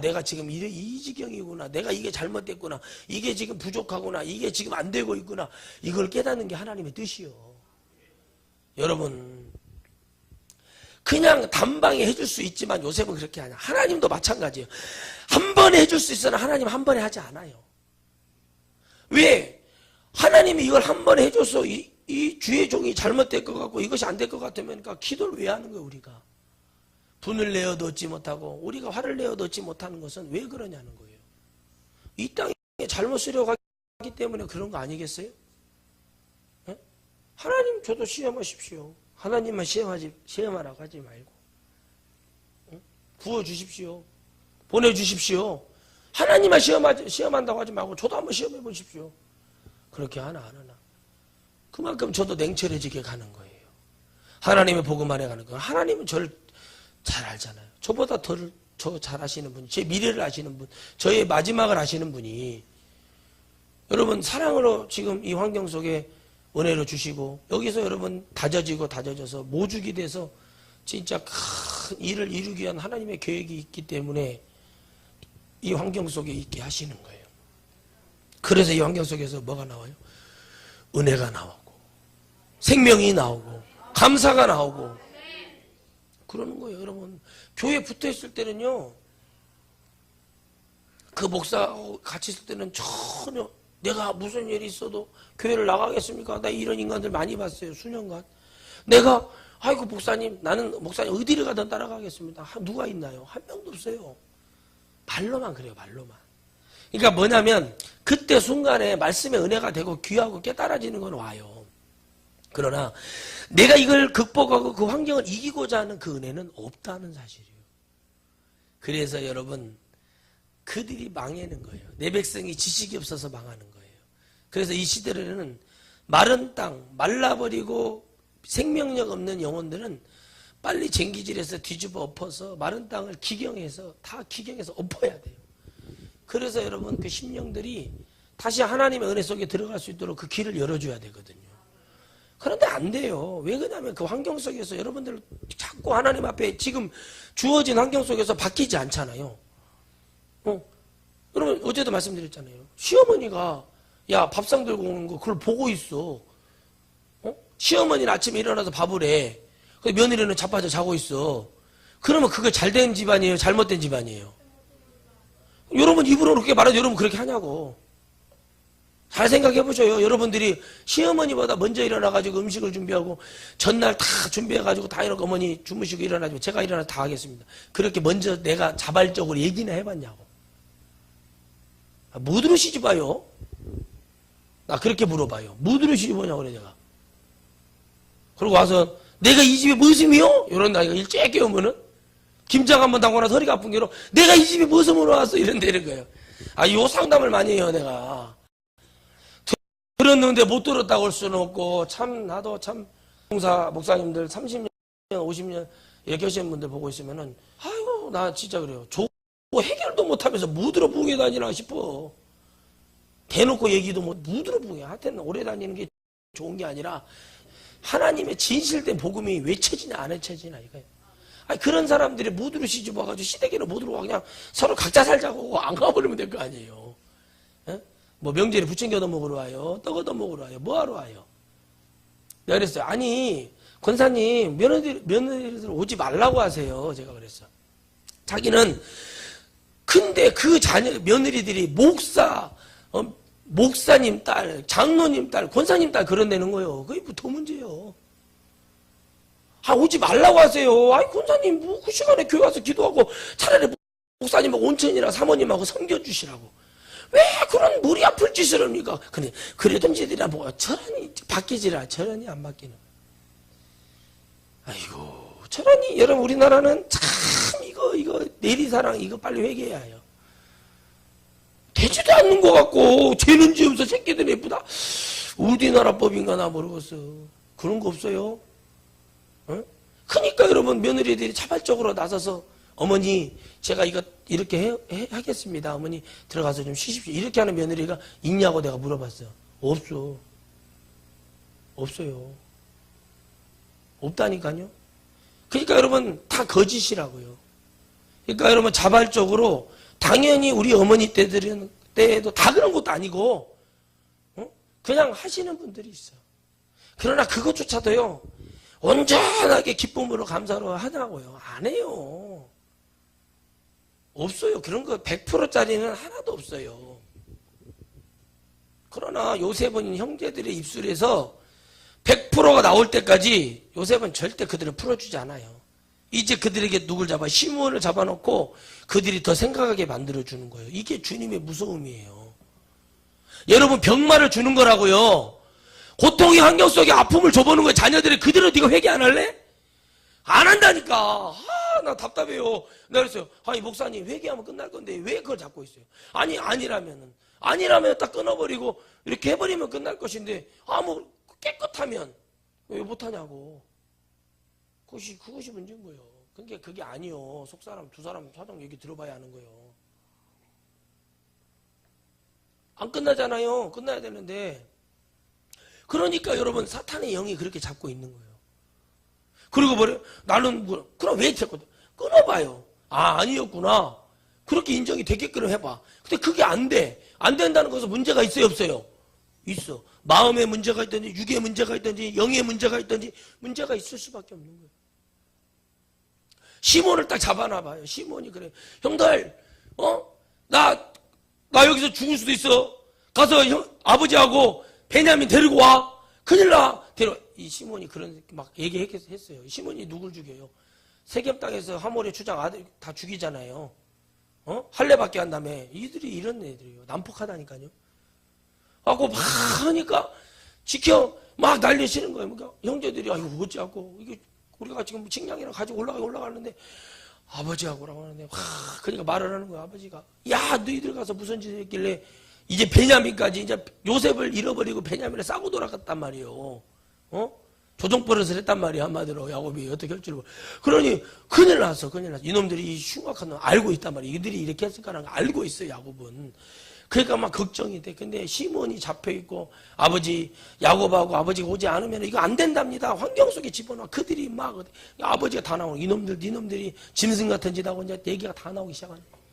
내가 지금 이 지경이구나. 내가 이게 잘못됐구나. 이게 지금 부족하구나. 이게 지금 안 되고 있구나. 이걸 깨닫는 게 하나님의 뜻이요. 여러분 그냥 단방에 해줄 수 있지만 요셉은 그렇게 하냐. 하나님도 마찬가지예요. 한 번에 해줄 수 있으나 하나님 한 번에 하지 않아요. 왜? 하나님이 이걸 한 번에 해줘서 이 주의 종이 잘못될 것 같고 이것이 안 될 것 같으면 기도를 왜 하는 거예요 우리가? 분을 내어도 얻지 못하고 우리가 화를 내어도 얻지 못하는 것은 왜 그러냐는 거예요. 이 땅에 잘못 쓰려고 하기 때문에 그런 거 아니겠어요? 네? 하나님 저도 시험하십시오. 하나님만 시험하라고 하지 말고 부어주십시오. 보내주십시오. 하나님만 시험한다고 하지 말고 저도 한번 시험해 보십시오. 그렇게 하나 안 하나. 그만큼 저도 냉철해지게 가는 거예요. 하나님의 복음 안에 가는 거예요. 하나님은 저를 잘 알잖아요. 저보다 저 잘 아시는 분, 제 미래를 아시는 분, 저의 마지막을 아시는 분이 여러분 사랑으로 지금 이 환경 속에 은혜로 주시고 여기서 여러분 다져져서 모죽이 돼서 진짜 큰 일을 이루기 위한 하나님의 계획이 있기 때문에 이 환경 속에 있게 하시는 거예요. 그래서 이 환경 속에서 뭐가 나와요? 은혜가 나오고 생명이 나오고 감사가 나오고 그러는 거예요. 여러분 교회에 붙어있을 때는요 그 목사하고 같이 있을 때는 전혀 내가 무슨 일이 있어도 교회를 나가겠습니까? 나 이런 인간들 많이 봤어요. 수년간. 내가 아이고 목사님 나는 목사님 어디를 가든 따라가겠습니다. 누가 있나요? 한 명도 없어요. 말로만 그래요. 말로만. 그러니까 뭐냐면 그때 순간에 말씀의 은혜가 되고 귀하고 깨달아지는 건 와요. 그러나 내가 이걸 극복하고 그 환경을 이기고자 하는 그 은혜는 없다는 사실이에요. 그래서 여러분 그들이 망하는 거예요. 내 백성이 지식이 없어서 망하는 거예요. 그래서 이 시대에는 마른 땅, 말라버리고 생명력 없는 영혼들은 빨리 쟁기질해서 뒤집어 엎어서 마른 땅을 기경해서 다 기경해서 엎어야 돼요. 그래서 여러분 그 심령들이 다시 하나님의 은혜 속에 들어갈 수 있도록 그 길을 열어줘야 되거든요. 그런데 안 돼요. 왜 그러냐면 그 환경 속에서 여러분들 자꾸 하나님 앞에 지금 주어진 환경 속에서 바뀌지 않잖아요. 여러분 어제도 말씀드렸잖아요. 시어머니가 야 밥상 들고 오는 거 그걸 보고 있어. 시어머니는 아침에 일어나서 밥을 해. 며느리는 자빠져 자고 있어. 그러면 그거 잘된 집안이에요? 잘못된 집안이에요? 여러분 입으로 그렇게 말해도 여러분 그렇게 하냐고. 잘 생각해보셔요. 여러분들이 시어머니보다 먼저 일어나가지고 음식을 준비하고 전날 다 준비해가지고 다 이렇게 어머니 주무시고 일어나지고 제가 일어나서 다 하겠습니다. 그렇게 먼저 내가 자발적으로 얘기나 해봤냐고. 뭐 들으시지 봐요? 나 그렇게 물어봐요. 뭐 들으시지 보냐고 그래 내가. 그러고 와서 내가 이 집에 무엇이며? 이런 나이가 일찍 깨우면은 김장 한번 담거나 허리가 아픈 게로 내가 이 집에 무엇을 물어 왔어? 이런 거예요. 요 상담을 많이 해요 내가. 들었는데 못 들었다고 할 수는 없고 나도 목사님들 30년 50년 이렇게 하시는 분들 보고 있으면은 아이고 나 진짜 그래요. 해결도 못하면서 무드러 붕에 다니나 싶어. 대놓고 얘기도 무드러 붕에. 하여튼 오래 다니는 게 좋은 게 아니라 하나님의 진실된 복음이 외쳐지냐 안 외쳐지냐 이거예요. 그런 사람들이 무드러 시집 와가지고 시댁에는 못 들어와 그냥 서로 각자 살자고 안 가버리면 될 거 아니에요. 뭐 명절에 부침개 얻어 먹으러 와요. 떡 얻어 먹으러 와요. 뭐하러 와요? 내가 그랬어요. 아니 권사님, 며느리들 오지 말라고 하세요. 제가 그랬어. 자기는, 근데 그 며느리들이 목사님 딸, 장로님 딸, 권사님 딸 그런다는 거예요. 그게 뭐 더 문제예요. 오지 말라고 하세요. 권사님, 그 시간에 교회 와서 기도하고 차라리 목사님하고 온천이나 사모님하고 섬겨주시라고. 왜 그런 머리 아플 짓을 합니까? 근데 그래도 지들이라 저런이 바뀌지라, 저런이 안 바뀌는. 아이고, 저런이, 여러분, 우리나라는 참, 이거, 내리사랑, 이거 빨리 회개해야 해요. 되지도 않는 것 같고, 죄는 지으면서 새끼들 예쁘다. 우리나라 법인가 나 모르겠어. 그런 거 없어요? 그러니까 여러분, 며느리들이 자발적으로 나서서, 어머니, 제가 이거 이렇게 하겠습니다. 어머니, 들어가서 좀 쉬십시오. 이렇게 하는 며느리가 있냐고 내가 물어봤어요. 없어. 없어요. 없다니까요. 그러니까 여러분, 다 거짓이라고요. 그러니까 여러분, 자발적으로, 당연히 우리 어머니 때에도 다 그런 것도 아니고, 그냥 하시는 분들이 있어요. 그러나 그것조차도요, 온전하게 기쁨으로 감사로 하냐고요. 안 해요. 없어요. 그런 거 100%짜리는 하나도 없어요. 그러나 요셉은 형제들의 입술에서 100%가 나올 때까지 요셉은 절대 그들을 풀어주지 않아요. 이제 그들에게 누굴 잡아? 시므온을 잡아놓고 그들이 더 생각하게 만들어주는 거예요. 이게 주님의 무서움이에요. 여러분, 병마를 주는 거라고요. 고통의 환경 속에 아픔을 줘보는 거예요. 자녀들이 그대로 네가 회개 안 할래? 안 한다니까. 나 답답해요. 내가 그랬어요. 목사님, 회개하면 끝날 건데 왜 그걸 잡고 있어요? 아니라면 딱 끊어버리고 이렇게 해버리면 끝날 것인데, 깨끗하면 왜 못하냐고. 그것이 문제인 거예요. 그러니까 그게 아니요. 속사람, 두 사람 사정 얘기 들어봐야 하는 거예요. 안 끝나잖아요. 끝나야 되는데. 그러니까 여러분, 사탄의 영이 그렇게 잡고 있는 거예요. 그리고 나는 그럼 왜 했거든? 끊어봐요. 아니었구나. 그렇게 인정이 되게끔 해봐. 근데 그게 안 돼. 안 된다는 것은 문제가 있어요, 없어요? 있어. 마음에 문제가 있든지, 육에 문제가 있든지, 영에 문제가 있든지, 문제가 있을 수밖에 없는 거예요. 시몬을 딱 잡아놔봐요. 시몬이 그래. 형들, 나 여기서 죽을 수도 있어. 가서 아버지하고 베냐민 데리고 와. 큰일 나. 이 시몬이 그런 막 얘기했어요. 시몬이 누굴 죽여요? 세겜 땅에서 하몰의 주장 아들 다 죽이잖아요. 할례받게 한 다음에 이들이 이런 애들이에요. 난폭하다니까요. 하고 막 하니까 지켜 막 난리치는 거예요. 그러니까 형제들이 어찌하고 이게 우리가 지금 식량이랑 가지고 올라가는데 아버지하고라고 하는데 그러니까 말을 하는 거야. 아버지가 야 너희들 가서 무슨 짓을 했길래 이제 베냐민까지 이제 요셉을 잃어버리고 베냐민을 싸고 돌아갔단 말이에요. 조종버릇을 했단 말이야. 한마디로 야곱이 어떻게 할 줄 모르고. 그러니 큰일 났어. 이놈들이 흉악한 놈 알고 있단 말이야. 이들이 이렇게 했을 거라는 거 알고 있어. 야곱은. 그러니까 막 걱정이 돼. 근데 시몬이 잡혀있고 아버지 야곱하고 아버지가 오지 않으면 이거 안 된답니다. 환경 속에 집어넣어. 그들이 막 아버지가 다 나오고 이놈들이 짐승 같은 짓 하고 이제 얘기가 다 나오기 시작하는 거예요.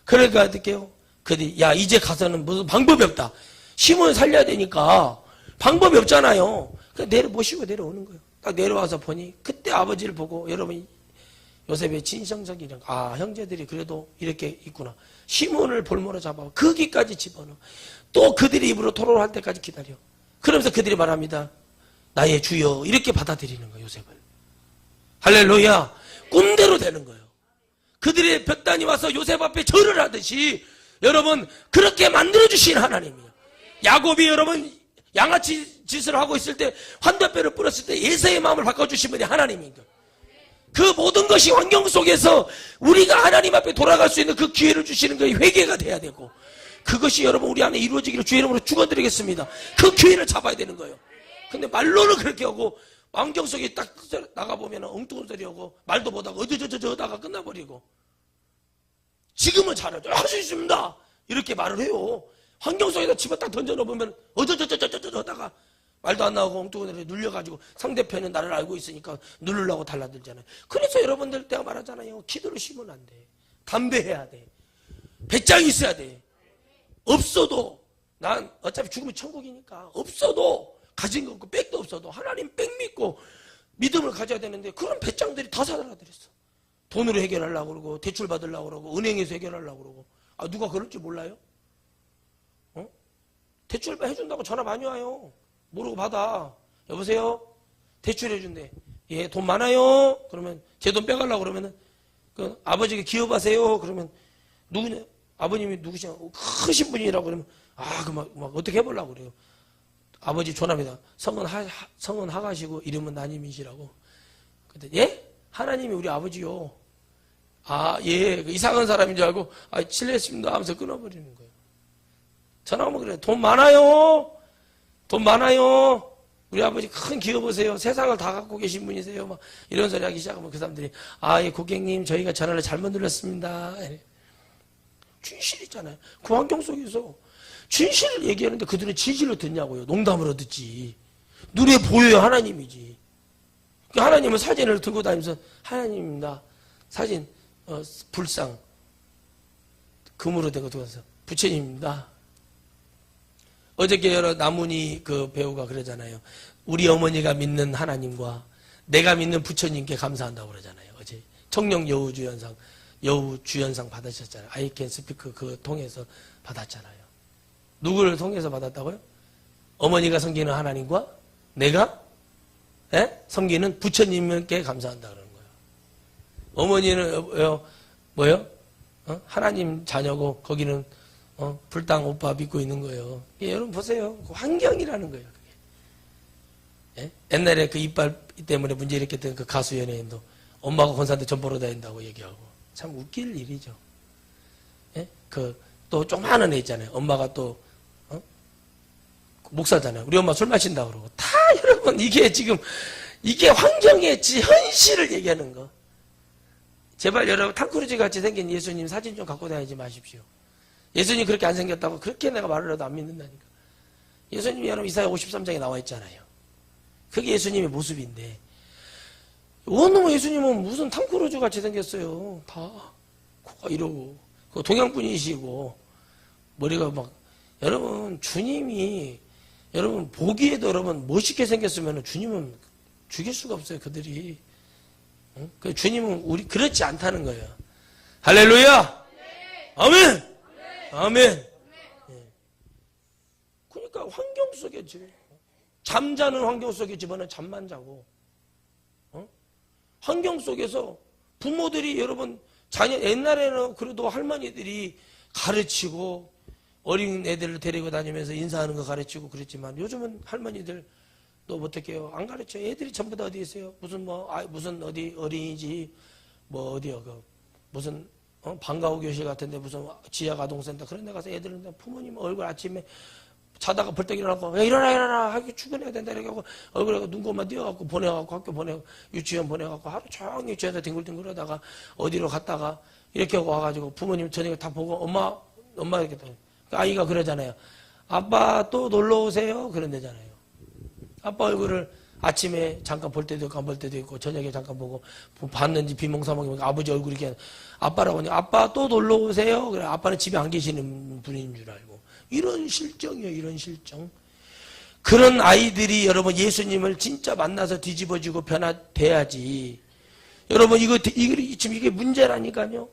그러니까 어떻게 해요? 그들이 야 이제 가서는 무슨 방법이 없다. 시몬을 살려야 되니까 방법이 없잖아요. 그래서 모시고 내려오는 거예요. 딱 내려와서 보니 그때 아버지를 보고 여러분 요셉의 진정성이랑 형제들이 그래도 이렇게 있구나. 시몬을 볼모로 잡아 거기까지 집어넣어. 또 그들이 입으로 토로를 할 때까지 기다려. 그러면서 그들이 말합니다. 나의 주여 이렇게 받아들이는 거예요. 요셉을. 할렐루야. 꾼대로 되는 거예요. 그들의 볕단이 와서 요셉 앞에 절을 하듯이 여러분 그렇게 만들어주신 하나님이에요. 야곱이 여러분 양아치 짓을 하고 있을 때 환도뼈를 뿌렸을 때 예서의 마음을 바꿔주신 분이 하나님입니다. 그 모든 것이 환경 속에서 우리가 하나님 앞에 돌아갈 수 있는 그 기회를 주시는 거에 회개가 돼야 되고 그것이 여러분 우리 안에 이루어지기를 주의 이름으로 축원드리겠습니다. 그 기회를 잡아야 되는 거예요. 근데 말로는 그렇게 하고 환경 속에 딱 나가보면 엉뚱한 소리 하고 말도 못하고 어저저저저다가 끝나버리고 지금은 잘하죠. 할 수 있습니다. 이렇게 말을 해요. 환경 속에다 집어 딱 던져놓으면 어저저저저저 하다가 말도 안 나오고 엉뚱한 데 눌려가지고 상대편은 나를 알고 있으니까 누르려고 달라들잖아요. 그래서 여러분들 때가 말하잖아요. 기도를 심으면 안 돼. 담대해야 돼. 배짱이 있어야 돼. 없어도 난 어차피 죽으면 천국이니까 없어도 가진 거 없고 백도 없어도 하나님 백 믿고 믿음을 가져야 되는데 그런 배짱들이 다 사달라들었어. 돈으로 해결하려고 그러고 대출 받으려고 그러고 은행에서 해결하려고 그러고. 아, 누가 그럴 줄 몰라요? 대출 해준다고 전화 많이 와요. 모르고 받아. 여보세요? 대출 해준대. 예, 돈 많아요? 그러면 제 돈 빼가려고 그러면은 그 아버지가 기업하세요? 그러면 누구냐? 아버님이 누구시냐? 크신 분이라고 그러면 막 어떻게 해보려고 그래요. 아버지 존합니다. 성은 하가시고 이름은 나님이시라고. 근데 예? 하나님이 우리 아버지요. 아, 예. 이상한 사람인 줄 알고 실례했습니다 하면서 끊어버리는 거예요. 전화 오면 그래. 돈 많아요. 돈 많아요. 우리 아버지 큰 기업이세요. 세상을 다 갖고 계신 분이세요. 막 이런 소리 하기 시작하면 그 사람들이 예, 고객님 저희가 전화를 잘못 눌렀습니다. 진실이잖아요. 그 환경 속에서 진실을 얘기하는데 그들은 진실로 듣냐고요. 농담으로 듣지. 눈에 보여요. 하나님이지. 하나님은 사진을 들고 다니면서 하나님입니다. 사진 불상 금으로 된 거 들어서 부처님입니다. 어저께 여러 남훈이 그 배우가 그러잖아요. 우리 어머니가 믿는 하나님과 내가 믿는 부처님께 감사한다고 그러잖아요. 어제 청룡 여우주연상 받으셨잖아요. I can speak 그 통해서 받았잖아요. 누구를 통해서 받았다고요? 어머니가 섬기는 하나님과 내가 섬기는 부처님께 감사한다 그러는 거예요. 어머니는 뭐요? 하나님 자녀고 거기는 불당 오빠 믿고 있는 거예요. 예, 여러분 보세요. 그 환경이라는 거예요. 그게. 예? 옛날에 그 이빨 때문에 문제 일으켰던 그 가수 연예인도 엄마가 권사한테 전 보러 다닌다고 얘기하고 참 웃길 일이죠. 예? 또 조그마한 애 있잖아요. 엄마가 또 목사잖아요. 우리 엄마 술 마신다고 그러고 다 여러분 이게 환경의 현실을 얘기하는 거. 제발 여러분 탐크루즈 같이 생긴 예수님 사진 좀 갖고 다니지 마십시오. 예수님 그렇게 안 생겼다고 그렇게 내가 말을 해도 안 믿는다니까. 예수님이 여러분 이사야 53장에 나와 있잖아요. 그게 예수님의 모습인데 원놈의 예수님은 무슨 탐크루즈 같이 생겼어요. 다 코가 이러고 동양분이시고 머리가 막 여러분 주님이 여러분 보기에도 여러분 멋있게 생겼으면 주님은 죽일 수가 없어요. 그들이. 그 주님은 우리 그렇지 않다는 거예요. 할렐루야. 아멘. 아멘. 그러니까 환경 속에 지금 잠자는 환경 속에 집어는 잠만 자고 환경 속에서 부모들이 여러분 자녀 옛날에는 그래도 할머니들이 가르치고 어린 애들을 데리고 다니면서 인사하는 거 가르치고 그랬지만 요즘은 할머니들 또 어떻게 해요? 안 가르쳐요. 애들이 전부 다 어디 있어요? 무슨 어디 어린이집 어디요? 무슨 방과후 교실 같은데 무슨 지하가동센터 그런 데 가서 애들은 부모님 얼굴 아침에 자다가 벌떡 일어나고 야 일어나 학교 출근해야 된다 이렇게 하고 얼굴에 눈곱만 띄어갖고 보내갖고 학교 보내고 유치원 보내갖고 하루 종일 유치원에서 뒹굴뒹굴 하다가 어디로 갔다가 이렇게 하고 와가지고 부모님 저녁에 다 보고 엄마 이렇게 아이가 그러잖아요. 아빠 또 놀러 오세요 그런대잖아요. 아빠 얼굴을 아침에 잠깐 볼 때도 있고 안 볼 때도 있고 저녁에 잠깐 보고 봤는지 비몽사몽이면 아버지 얼굴이 이렇게 아빠라고 하니 아빠 또 놀러 오세요. 그래 아빠는 집에 안 계시는 분인 줄 알고 이런 실정이에요. 이런 실정. 그런 아이들이 여러분 예수님을 진짜 만나서 뒤집어지고 변화돼야지. 여러분 지금 이게 문제라니까요.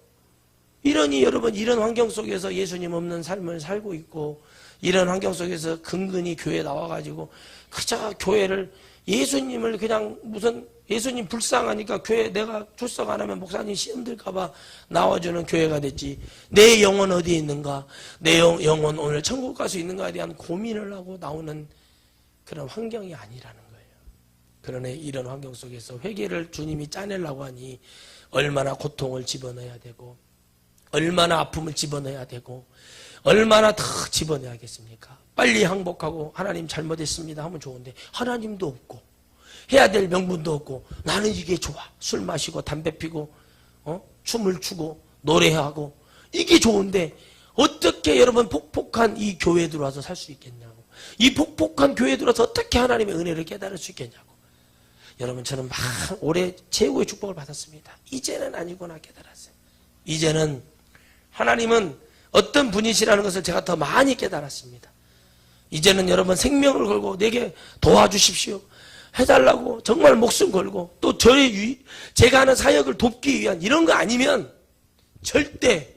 여러분 이런 환경 속에서 예수님 없는 삶을 살고 있고 이런 환경 속에서 근근히 교회 나와가지고 그저 교회를 예수님을 그냥 무슨 예수님 불쌍하니까 교회 내가 출석 안 하면 목사님 힘들까봐 나와주는 교회가 됐지. 내 영혼 어디에 있는가? 내 영혼 오늘 천국 갈 수 있는가에 대한 고민을 하고 나오는 그런 환경이 아니라는 거예요. 그러네 이런 환경 속에서 회개를 주님이 짜내려고 하니 얼마나 고통을 집어넣어야 되고 얼마나 아픔을 집어넣어야 되고 얼마나 더 집어넣어야겠습니까? 빨리 항복하고 하나님 잘못했습니다 하면 좋은데 하나님도 없고 해야 될 명분도 없고 나는 이게 좋아. 술 마시고 담배 피고 춤을 추고 노래하고 이게 좋은데 어떻게 여러분 폭폭한 이 교회에 들어와서 살 수 있겠냐고. 이 폭폭한 교회에 들어와서 어떻게 하나님의 은혜를 깨달을 수 있겠냐고. 여러분 저는 올해 최고의 축복을 받았습니다. 이제는 아니구나 깨달았어요. 이제는 하나님은 어떤 분이시라는 것을 제가 더 많이 깨달았습니다. 이제는 여러분 생명을 걸고 내게 도와주십시오. 해달라고 정말 목숨 걸고 또 제가 하는 사역을 돕기 위한 이런 거 아니면 절대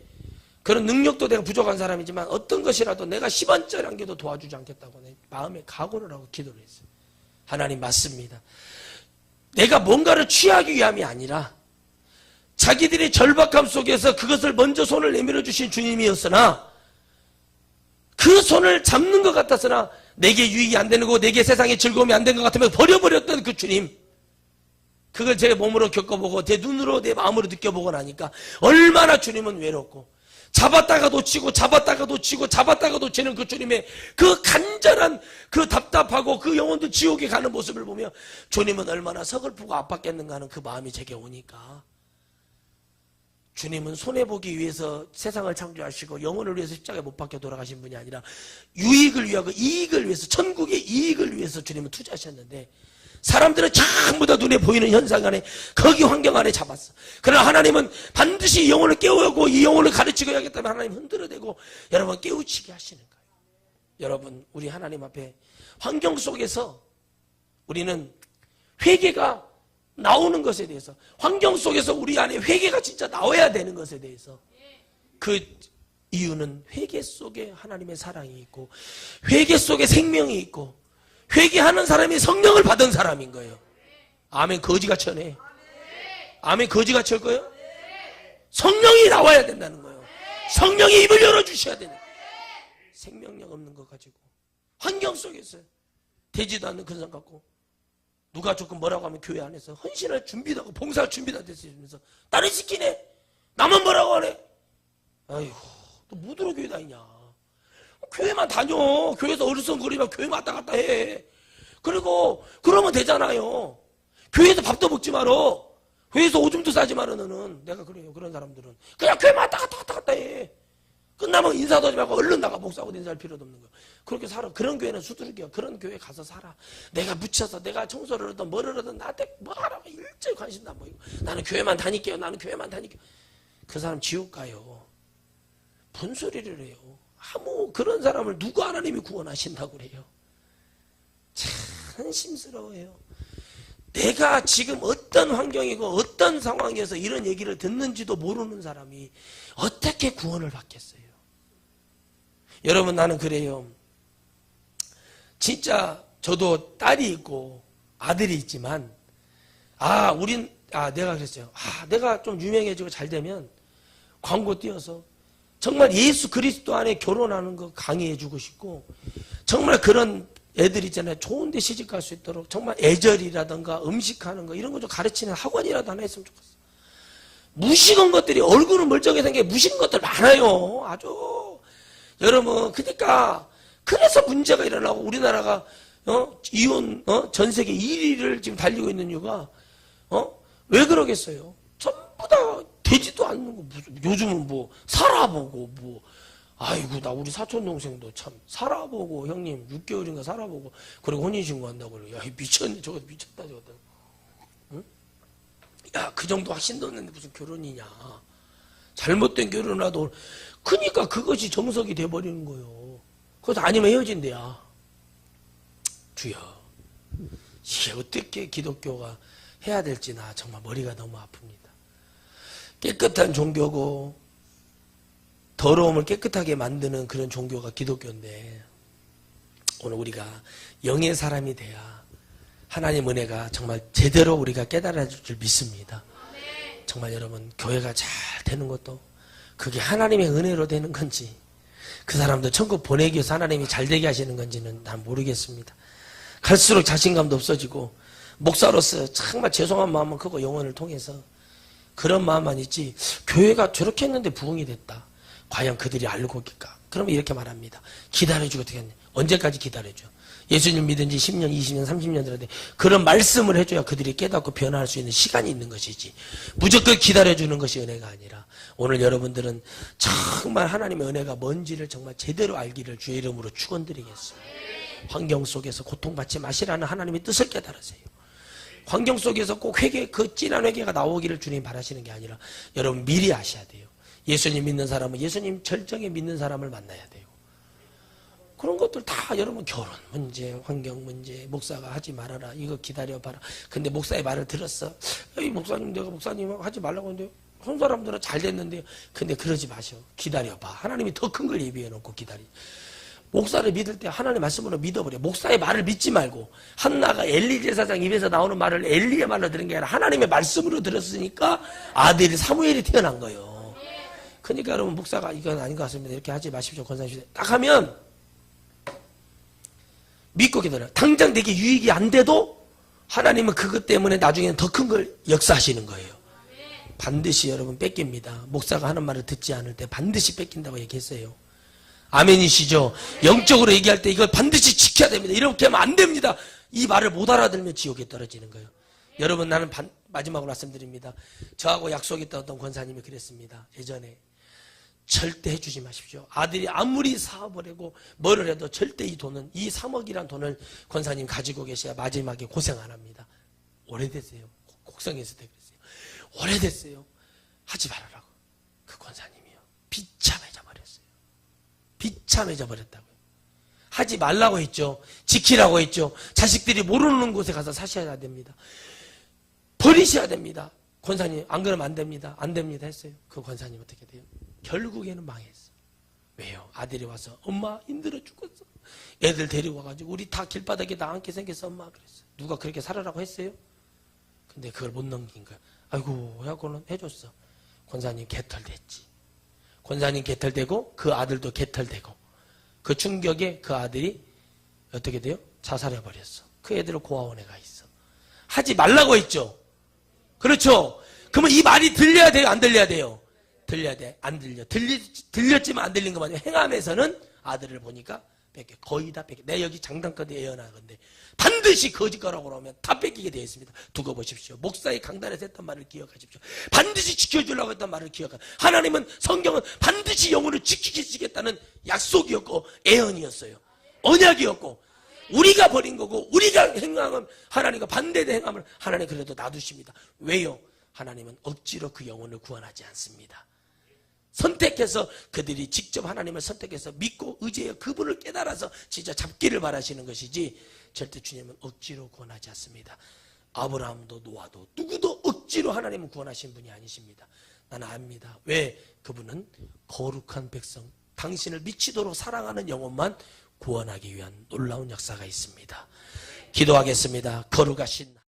그런 능력도 내가 부족한 사람이지만 어떤 것이라도 내가 10원짜리 한 개도 도와주지 않겠다고 내 마음에 각오를 하고 기도를 했어요. 하나님 맞습니다. 내가 뭔가를 취하기 위함이 아니라 자기들의 절박함 속에서 그것을 먼저 손을 내밀어 주신 주님이었으나 그 손을 잡는 것 같았으나 내게 유익이 안 되는 거 내게 세상에 즐거움이 안 되는 것 같으면 버려버렸던 그 주님, 그걸 제 몸으로 겪어보고 제 눈으로 내 마음으로 느껴보고 나니까 얼마나 주님은 외롭고 잡았다가 놓치고 잡았다가 놓치고 잡았다가 놓치는 그 주님의 그 간절한 그 답답하고 그 영혼도 지옥에 가는 모습을 보며 주님은 얼마나 서글프고 아팠겠는가 하는 그 마음이 제게 오니까 주님은 손해보기 위해서 세상을 창조하시고 영혼을 위해서 십자가에 못 박혀 돌아가신 분이 아니라 유익을 위하고 이익을 위해서 천국의 이익을 위해서 주님은 투자하셨는데 사람들은 전부 다 눈에 보이는 현상 안에 거기 환경 안에 잡았어. 그러나 하나님은 반드시 이 영혼을 깨우고 이 영혼을 가르치고 해야겠다면 하나님 흔들어대고 여러분 깨우치게 하시는 거예요. 여러분 우리 하나님 앞에 환경 속에서 우리는 회개가 나오는 것에 대해서 환경 속에서 우리 안에 회개가 진짜 나와야 되는 것에 대해서 그 이유는 회개 속에 하나님의 사랑이 있고 회개 속에 생명이 있고 회개하는 사람이 성령을 받은 사람인 거예요. 아멘. 거지같이 하네. 아멘. 거지같이 할 거예요? 성령이 나와야 된다는 거예요. 성령이 입을 열어주셔야 되는 거예요. 생명력 없는 것 가지고 환경 속에서 되지도 않는 근성 갖고 누가 조금 뭐라고 하면 교회 안에서 헌신할 준비도 하고 봉사할 준비도 안 됐으면서 나는 시키네. 나만 뭐라고 하네. 아이고 또 무드로 교회 다니냐. 교회만 다녀. 교회에서 어르선거리면 교회 왔다 갔다 해. 그리고 그러면 되잖아요. 교회에서 밥도 먹지 말어. 교회에서 오줌도 싸지 말어. 너는. 내가 그래요. 그런 사람들은 그냥 교회만 왔다 갔다 해. 끝나면 인사도 하지 말고 얼른 나가. 목사하고 인사할 필요도 없는 거야. 그렇게 살아. 그런 교회는 수두룩이야. 그런 교회 가서 살아. 내가 묻혀서 내가 청소를 하든 뭐를 하든 나한테 뭐 하라고 일절 관심도 안 보이고 나는 교회만 다닐게요. 나는 교회만 다닐게요. 그 사람 지옥 가요. 분소리를 해요. 아무 그런 사람을 누구 하나님이 구원하신다고 그래요. 참 한심스러워요. 내가 지금 어떤 환경이고 어떤 상황에서 이런 얘기를 듣는지도 모르는 사람이 어떻게 구원을 받겠어요? 여러분 나는 그래요. 진짜 저도 딸이 있고 아들이 있지만 내가 그랬어요. 내가 좀 유명해지고 잘 되면 광고 띄어서 정말 예수 그리스도 안에 결혼하는 거 강의해주고 싶고 정말 그런 애들 있잖아요. 좋은 데 시집 갈 수 있도록 정말 애절이라든가 음식하는 거 이런 거 좀 가르치는 학원이라도 하나 했으면 좋겠어. 무식한 것들이 얼굴은 멀쩡하게 생긴 무식한 것들 많아요. 아주 여러분 그러니까 그래서 문제가 일어나고 우리나라가 이혼 전 세계 1위를 지금 달리고 있는 이유가 왜 그러겠어요? 전부 다 되지도 않는 거 무슨 요즘은 뭐 살아보고 뭐 아이고 나 우리 사촌 동생도 참 살아보고 형님 6개월인가 살아보고 그리고 혼인신고한다고 그래요. 야 미쳤네. 저거 미쳤다 저거. 응? 야 그 정도 확신도 없는데 무슨 결혼이냐. 잘못된 결혼이라도 그러니까 그것이 정석이 돼버리는 거예요. 그것도 아니면 헤어진대야. 주여 이게 어떻게 기독교가 해야 될지 나 정말 머리가 너무 아픕니다. 깨끗한 종교고 더러움을 깨끗하게 만드는 그런 종교가 기독교인데 오늘 우리가 영의 사람이 돼야 하나님 은혜가 정말 제대로 우리가 깨달아질 줄 믿습니다. 정말 여러분 교회가 잘 되는 것도 그게 하나님의 은혜로 되는 건지 그 사람들 천국 보내기 위해서 하나님이 잘 되게 하시는 건지는 난 모르겠습니다. 갈수록 자신감도 없어지고 목사로서 정말 죄송한 마음은 크고 영혼을 통해서 그런 마음만 있지 교회가 저렇게 했는데 부흥이 됐다. 과연 그들이 알고 있을까? 그러면 이렇게 말합니다. 기다려주고 어떻게 했냐? 언제까지 기다려줘? 예수님 믿은 지 10년, 20년, 30년 되는데 그런 말씀을 해줘야 그들이 깨닫고 변화할 수 있는 시간이 있는 것이지 무조건 기다려주는 것이 은혜가 아니라 오늘 여러분들은 정말 하나님의 은혜가 뭔지를 정말 제대로 알기를 주의 이름으로 축원드리겠습니다. 환경 속에서 고통받지 마시라는 하나님의 뜻을 깨달으세요. 환경 속에서 꼭 회개, 그 진한 회개가 나오기를 주님 바라시는 게 아니라 여러분 미리 아셔야 돼요. 예수님 믿는 사람은 예수님 절정에 믿는 사람을 만나야 돼요. 그런 것들 다 여러분 결혼 문제, 환경 문제, 목사가 하지 말아라, 이거 기다려봐라. 근데 목사의 말을 들었어. 이 목사님, 내가 목사님 하지 말라고 했는데 한 사람들은 잘 됐는데요. 근데 그러지 마셔. 기다려봐. 하나님이 더 큰 걸 예비해 놓고 기다려. 목사를 믿을 때 하나님의 말씀으로 믿어버려. 목사의 말을 믿지 말고, 한나가 엘리 제사장 입에서 나오는 말을 엘리의 말로 들은 게 아니라 하나님의 말씀으로 들었으니까 아들이 사무엘이 태어난 거예요. 그러니까 여러분, 목사가 이건 아닌 것 같습니다, 이렇게 하지 마십시오. 권사님 딱 하면 믿고 기다려. 당장 내게 유익이 안 돼도 하나님은 그것 때문에 나중에는 더 큰 걸 역사하시는 거예요. 반드시 여러분 뺏깁니다. 목사가 하는 말을 듣지 않을 때 반드시 뺏긴다고 얘기했어요. 아멘이시죠? 영적으로 얘기할 때 이걸 반드시 지켜야 됩니다. 이렇게 하면 안 됩니다. 이 말을 못 알아들으면 지옥에 떨어지는 거예요. 여러분, 나는 마지막으로 말씀드립니다. 저하고 약속했던 어떤 권사님이 그랬습니다. 예전에 절대 해주지 마십시오. 아들이 아무리 사업을 하고 뭐를 해도 절대 이 돈은, 이 3억이란 돈을 권사님 가지고 계셔야 마지막에 고생 안 합니다. 오래됐어요. 곡성에서 그랬어요. 오래됐어요. 하지 말아라고. 그 권사님이요, 비참해져 버렸어요. 비참해져 버렸다고요. 하지 말라고 했죠. 지키라고 했죠. 자식들이 모르는 곳에 가서 사셔야 됩니다. 버리셔야 됩니다. 권사님, 안 그러면 안 됩니다. 안 됩니다 했어요. 그 권사님 어떻게 돼요? 결국에는 망했어. 왜요? 아들이 와서 엄마 힘들어 죽겠어. 애들 데리고 와가지고 우리 다 길바닥에 나앉게 생겼어 엄마 그랬어. 누가 그렇게 살아라고 했어요? 근데 그걸 못 넘긴 거야. 아이고, 야고는 해줬어. 권사님 개털됐지. 권사님 개털되고 그 아들도 개털되고, 그 충격에 그 아들이 어떻게 돼요? 자살해버렸어. 그 애들은 고아원에 가 있어. 하지 말라고 했죠. 그렇죠? 그러면 이 말이 들려야 돼요? 안 들려야 돼요? 들려야 돼. 안 들려. 들렸지만 안 들린 것만 아니라 행함에서는 아들을 보니까 뺏겨. 거의 다 뺏겨. 내가 여기 장담까지 예언한 건데 반드시 거짓가라고 그러면 다 뺏기게 되어 있습니다. 두고 보십시오. 목사의 강단에서 했던 말을 기억하십시오. 반드시 지켜주려고 했던 말을 기억하십시오. 하나님은, 성경은 반드시 영혼을 지키시겠다는 약속이었고 예언이었어요. 언약이었고, 우리가 버린 거고 우리가 행함은, 하나님과 반대된 행함을 하나님 그래도 놔두십니다. 왜요? 하나님은 억지로 그 영혼을 구원하지 않습니다. 선택해서, 그들이 직접 하나님을 선택해서 믿고 의지해서 그분을 깨달아서 진짜 잡기를 바라시는 것이지, 절대 주님은 억지로 구원하지 않습니다. 아브라함도 노아도 누구도 억지로 하나님은 구원하신 분이 아니십니다. 나는 압니다. 왜? 그분은 거룩한 백성, 당신을 미치도록 사랑하는 영혼만 구원하기 위한 놀라운 역사가 있습니다. 기도하겠습니다. 거룩하신